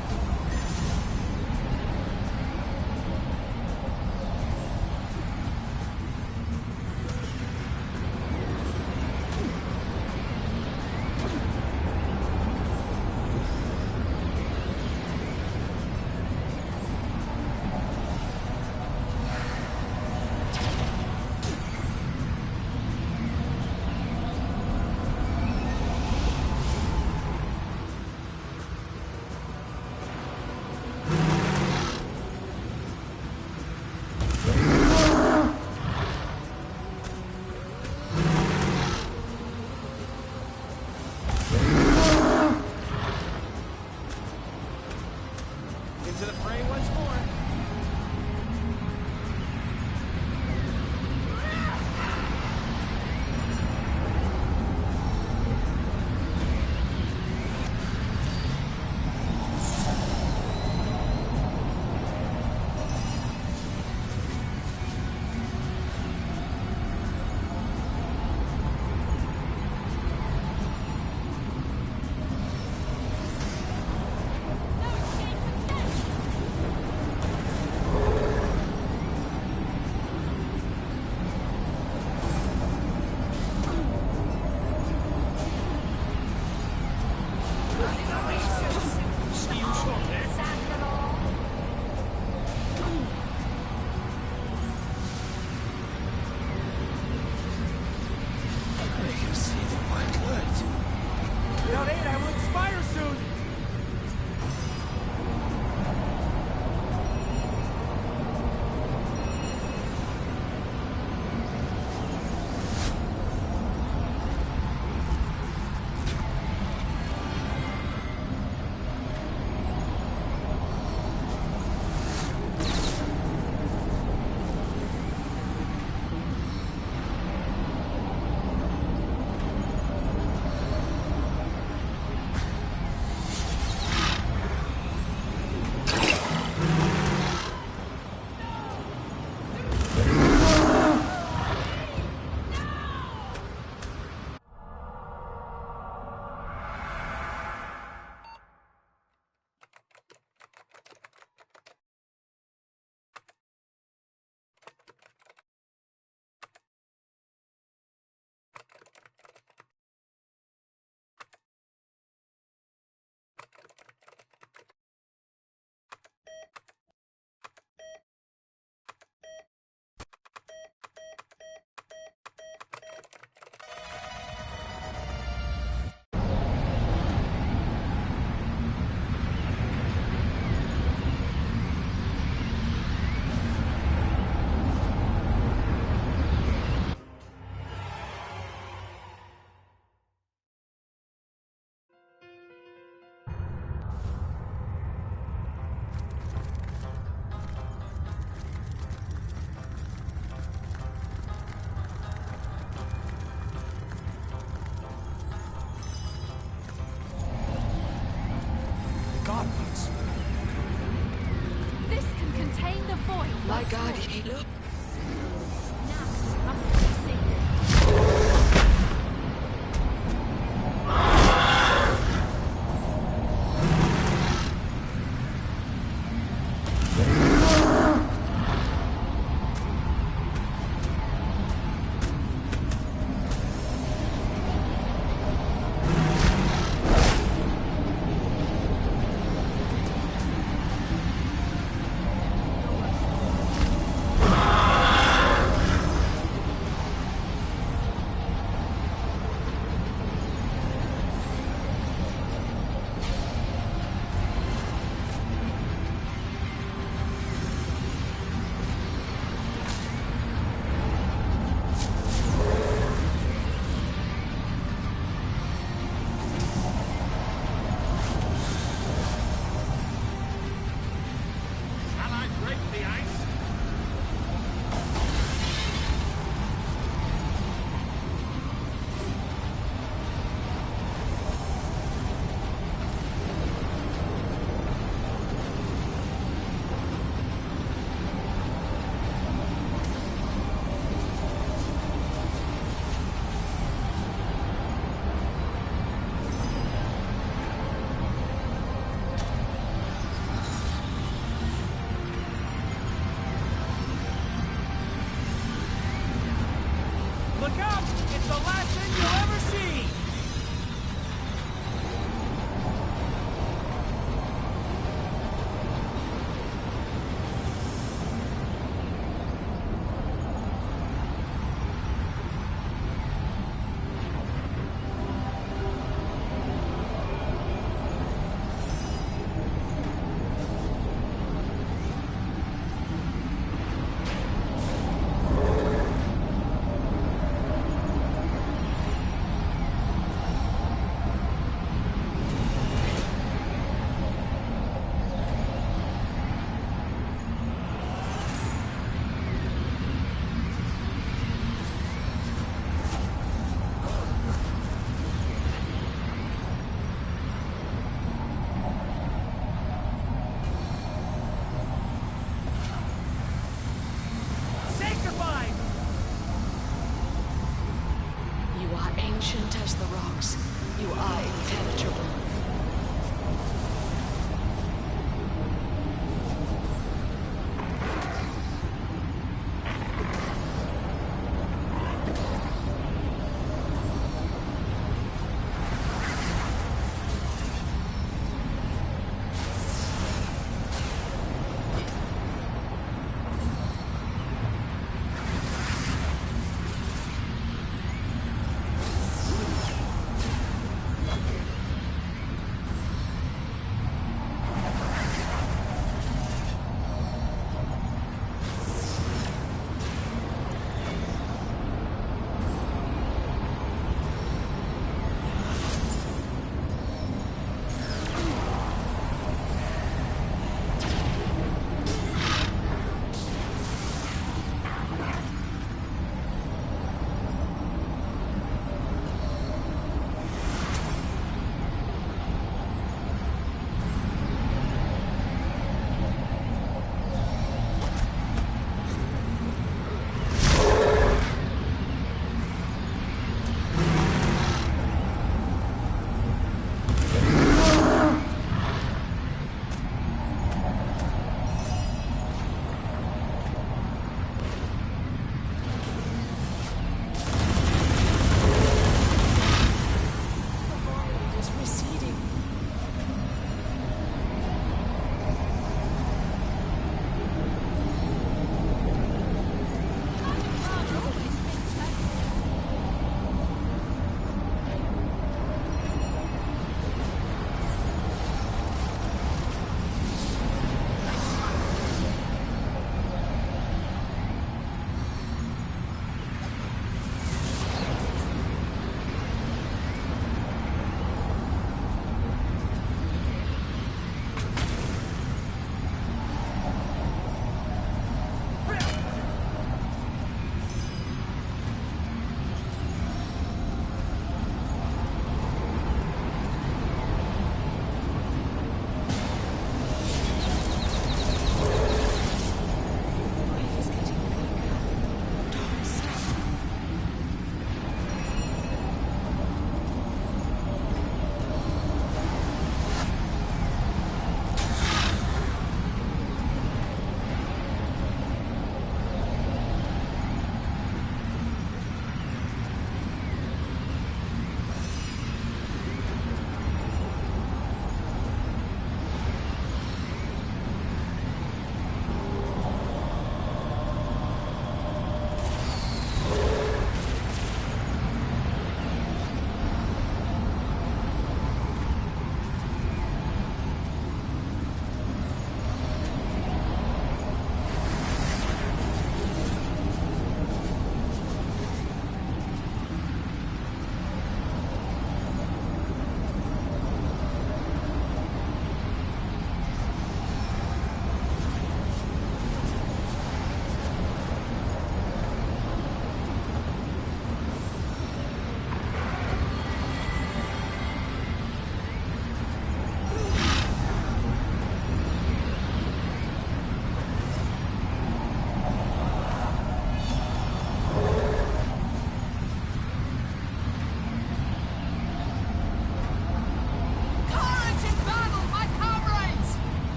Into the fray once more. This can contain the void. My guardian, look. Now must be seen. Ah!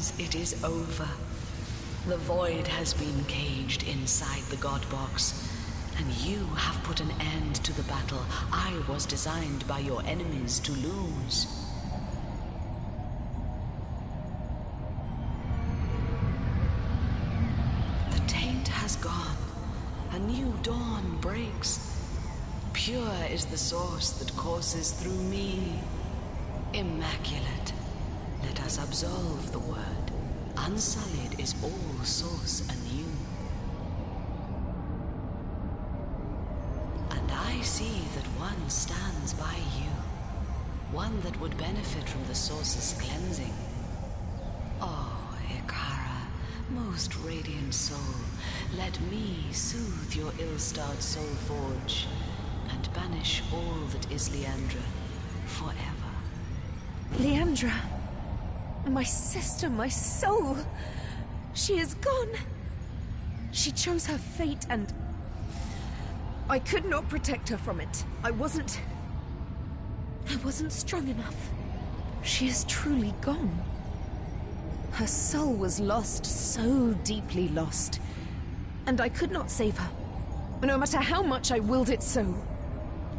friends, it is over. The void has been caged inside the God Box, and you have put an end to the battle I was designed by your enemies to lose. The taint has gone. A new dawn breaks. Pure is the source that courses through me. Immaculate. Let us absolve the word. Unsullied is all source anew. And I see that one stands by you. One that would benefit from the source's cleansing. Oh, Ikara, most radiant soul, let me soothe your ill-starred soul forge and banish all that is Leandra forever. Leandra, my sister, my soul, she is gone. She chose her fate and I could not protect her from it. I wasn't strong enough. She is truly gone. Her soul was lost, so deeply lost. And I could not save her, no matter how much I willed it so.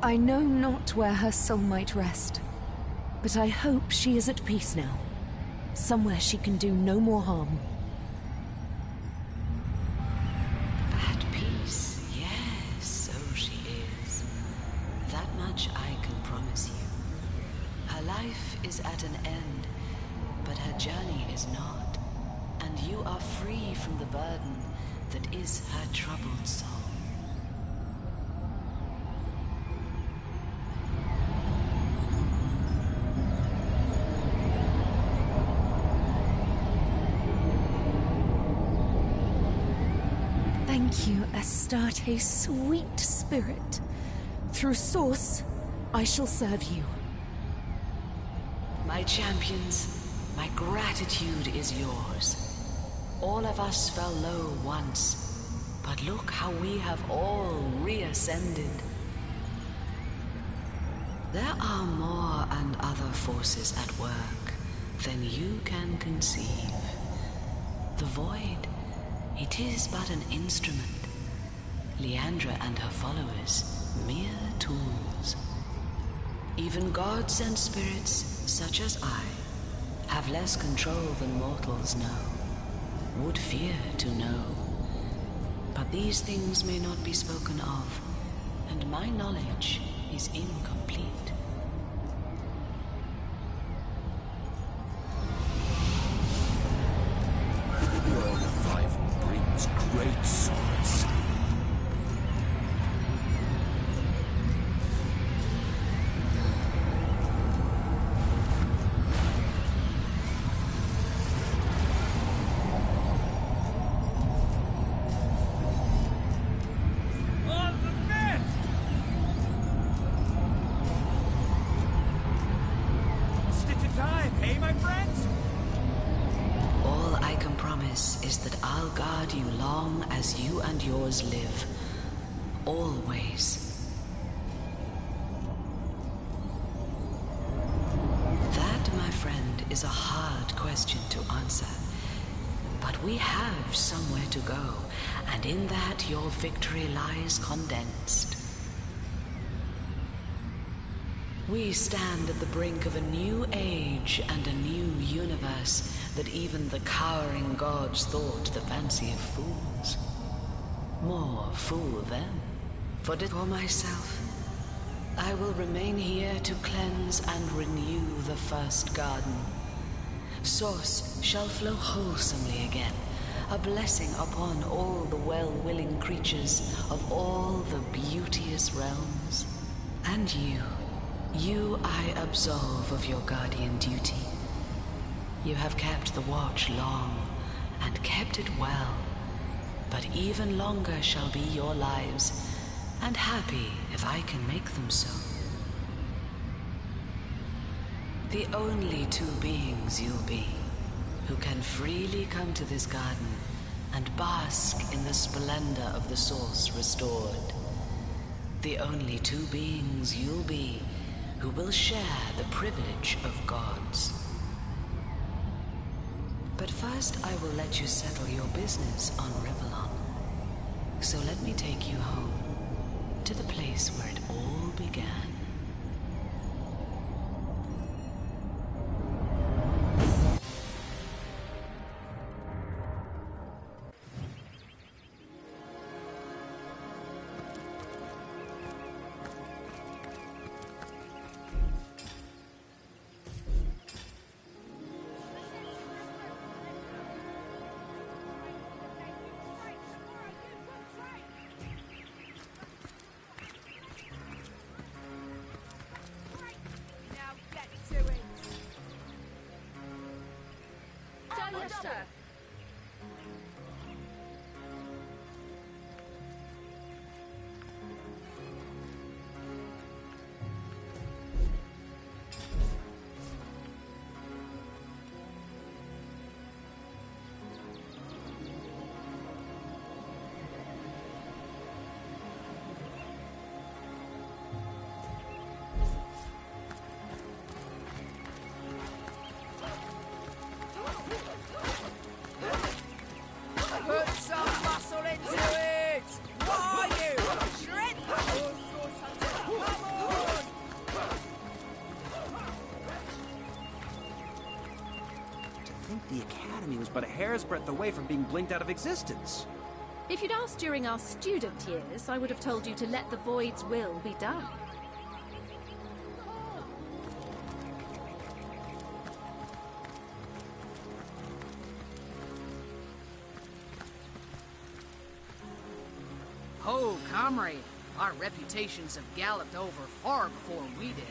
I know not where her soul might rest, but I hope she is at peace now. Somewhere she can do no more harm. At peace, yes, so she is. That much I can promise you. Her life is at an end, but her journey is not. And you are free from the burden that is her troubled soul. Thank you, Astarte, sweet spirit. Through Source, I shall serve you. My champions, my gratitude is yours. All of us fell low once, but look how we have all reascended. There are more and other forces at work than you can conceive. The void, it is but an instrument. Leandra and her followers, mere tools. Even gods and spirits, such as I, have less control than mortals know, would fear to know. But these things may not be spoken of, and my knowledge is incomplete. The world of five brings great solace. Live. Always. That, my friend, is a hard question to answer. But we have somewhere to go, and in that your victory lies condensed. We stand at the brink of a new age and a new universe that even the cowering gods thought the fancy of fools. More fool them. For myself, I will remain here to cleanse and renew the first garden. Source shall flow wholesomely again, a blessing upon all the well-willing creatures of all the beauteous realms. And you I absolve of your guardian duty. You have kept the watch long, and kept it well. But even longer shall be your lives, and happy if I can make them so. The only two beings you'll be, who can freely come to this garden and bask in the splendor of the Source restored. The only two beings you'll be, who will share the privilege of gods. But first, I will let you settle your business on Rivellon. So let me take you home, to the place where it all began. Put some muscle into it! What are you? Shred? Come on! To think the Academy was but a hair's breadth away from being blinked out of existence. If you'd asked during our student years, I would have told you to let the Void's will be done. Oh, comrade, our reputations have galloped over far before we did.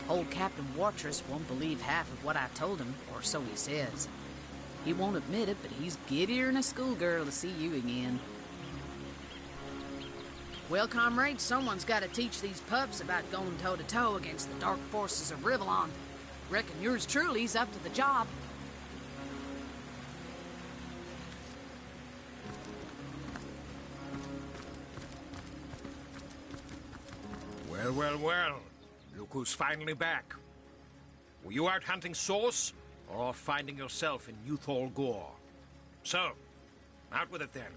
Old Captain Wartress won't believe half of what I told him, or so he says. He won't admit it, but he's giddier than a schoolgirl to see you again. Well, comrade, someone's got to teach these pups about going toe-to-toe against the dark forces of Rivellon. Reckon yours truly's up to the job. Well, well, well. Look who's finally back. Were you out hunting Source, or off finding yourself in Youthall Gore? So, out with it then.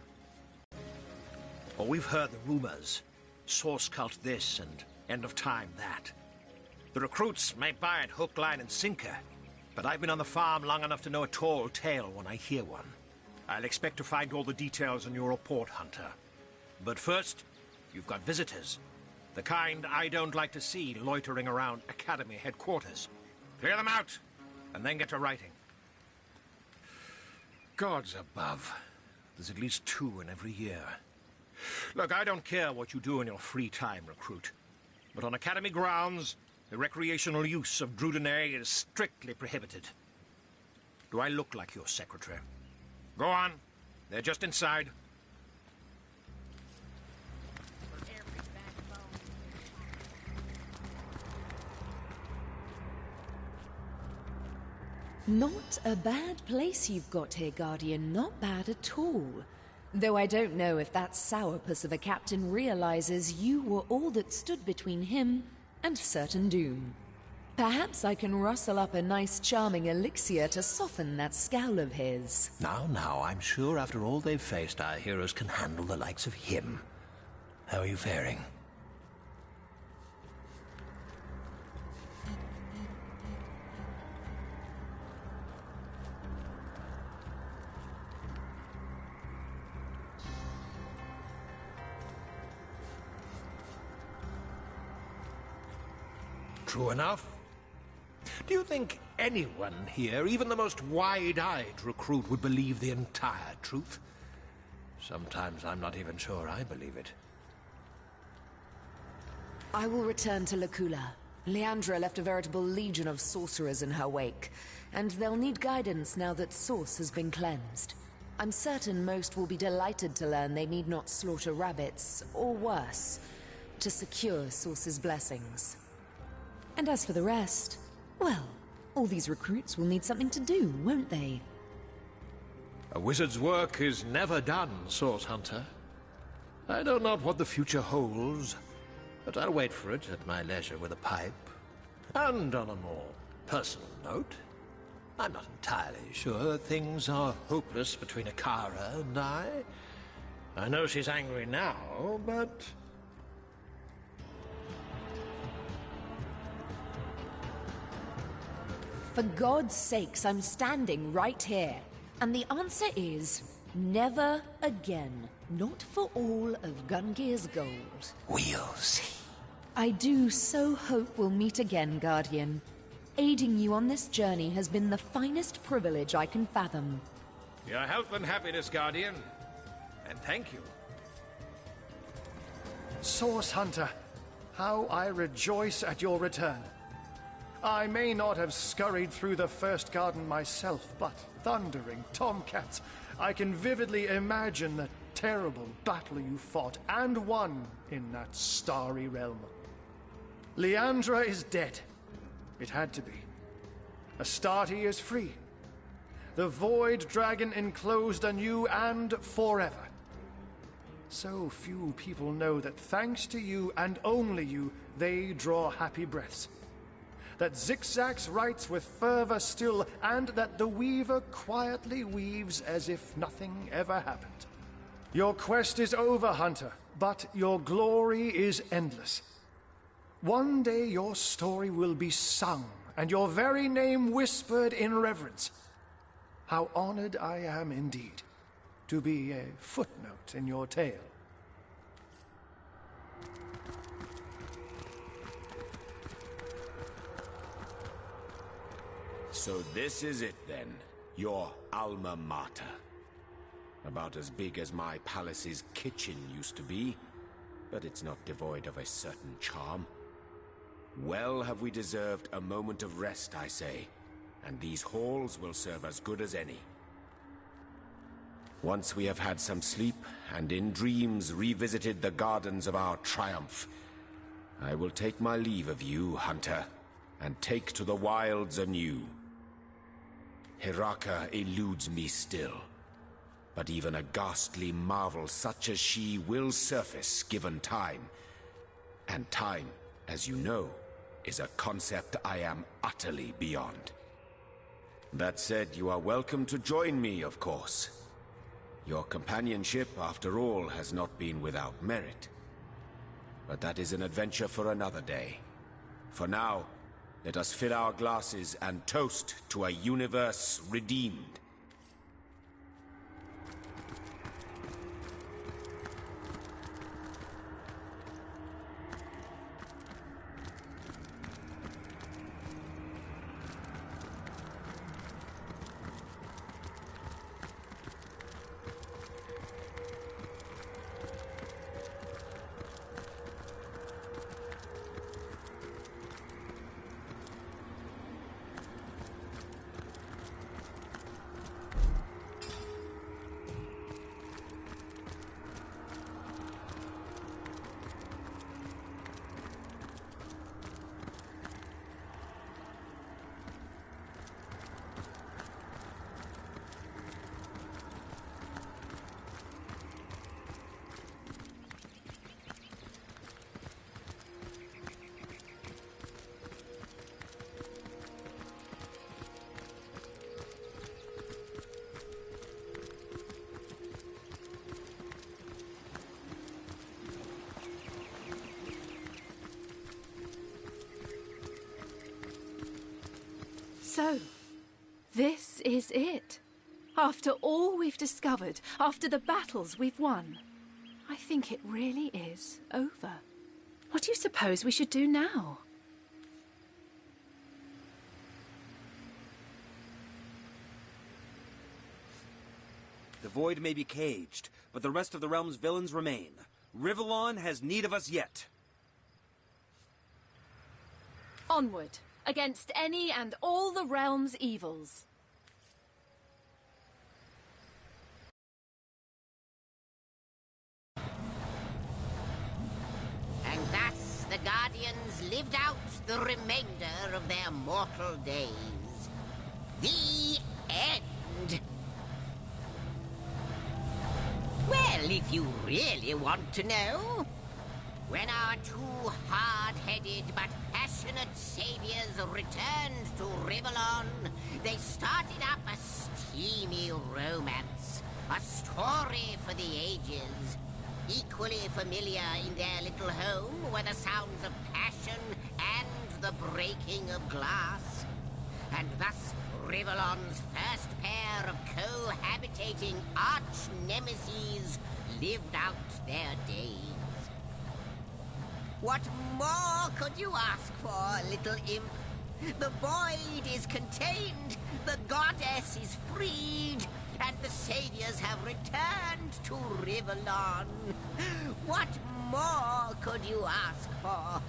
Well, we've heard the rumors. Source cult this and end of time that. The recruits may buy it hook, line, and sinker, but I've been on the farm long enough to know a tall tale when I hear one. I'll expect to find all the details in your report, Hunter. But first, you've got visitors. The kind I don't like to see loitering around Academy headquarters. Clear them out, and then get to writing. Gods above. There's at least 2 in every year. Look, I don't care what you do in your free time, recruit. But on Academy grounds, the recreational use of Drudenay is strictly prohibited. Do I look like your secretary? Go on. They're just inside. Not a bad place you've got here, Guardian. Not bad at all. Though I don't know if that sourpuss of a captain realizes you were all that stood between him and certain doom. Perhaps I can rustle up a nice charming elixir to soften that scowl of his. Now, I'm sure after all they've faced, our heroes can handle the likes of him. How are you faring? True enough. Do you think anyone here, even the most wide-eyed recruit, would believe the entire truth? Sometimes I'm not even sure I believe it. I will return to Lacula. Leandra left a veritable legion of sorcerers in her wake, and they'll need guidance now that Source has been cleansed. I'm certain most will be delighted to learn they need not slaughter rabbits, or worse, to secure Source's blessings. And as for the rest, well, all these recruits will need something to do, won't they? A wizard's work is never done, Source Hunter. I know not what the future holds, but I'll wait for it at my leisure with a pipe. And on a more personal note, I'm not entirely sure things are hopeless between Akara and I. I know she's angry now, but... For God's sakes, I'm standing right here. And the answer is... never again. Not for all of Gungear's gold. We'll see. I do so hope we'll meet again, Guardian. Aiding you on this journey has been the finest privilege I can fathom. Your health and happiness, Guardian. And thank you. Source Hunter, how I rejoice at your return. I may not have scurried through the first garden myself, but thundering tomcats, I can vividly imagine the terrible battle you fought and won in that starry realm. Leandra is dead. It had to be. Astarte is free. The Void Dragon enclosed anew and forever. So few people know that thanks to you and only you, they draw happy breaths. That Zigzags writes with fervor still, and that the Weaver quietly weaves as if nothing ever happened. Your quest is over, Hunter, but your glory is endless. One day your story will be sung, and your very name whispered in reverence. How honored I am indeed to be a footnote in your tale. So this is it then, your alma mater. About as big as my palace's kitchen used to be, but it's not devoid of a certain charm. Well have we deserved a moment of rest, I say, and these halls will serve as good as any. Once we have had some sleep, and in dreams revisited the gardens of our triumph, I will take my leave of you, Hunter, and take to the wilds anew. Hiraka eludes me still, but even a ghastly marvel such as she will surface given time. And time, as you know, is a concept I am utterly beyond. That said, you are welcome to join me, of course. Your companionship, after all, has not been without merit. But that is an adventure for another day. For now, let us fill our glasses and toast to a universe redeemed. So, this is it. After all we've discovered, after the battles we've won, I think it really is over. What do you suppose we should do now? The Void may be caged, but the rest of the realm's villains remain. Rivellon has need of us yet. Onward, against any and all the realm's evils. And thus the Guardians lived out the remainder of their mortal days. The end. Well, if you really want to know, when our two hard-headed but passionate unfortunate saviors returned to Rivellon, they started up a steamy romance, a story for the ages. Equally familiar in their little home were the sounds of passion and the breaking of glass. And thus, Rivellon's first pair of cohabitating arch-nemeses lived out their days. What more could you ask for, little imp? The void is contained, the goddess is freed, and the saviors have returned to Rivellon. What more could you ask for?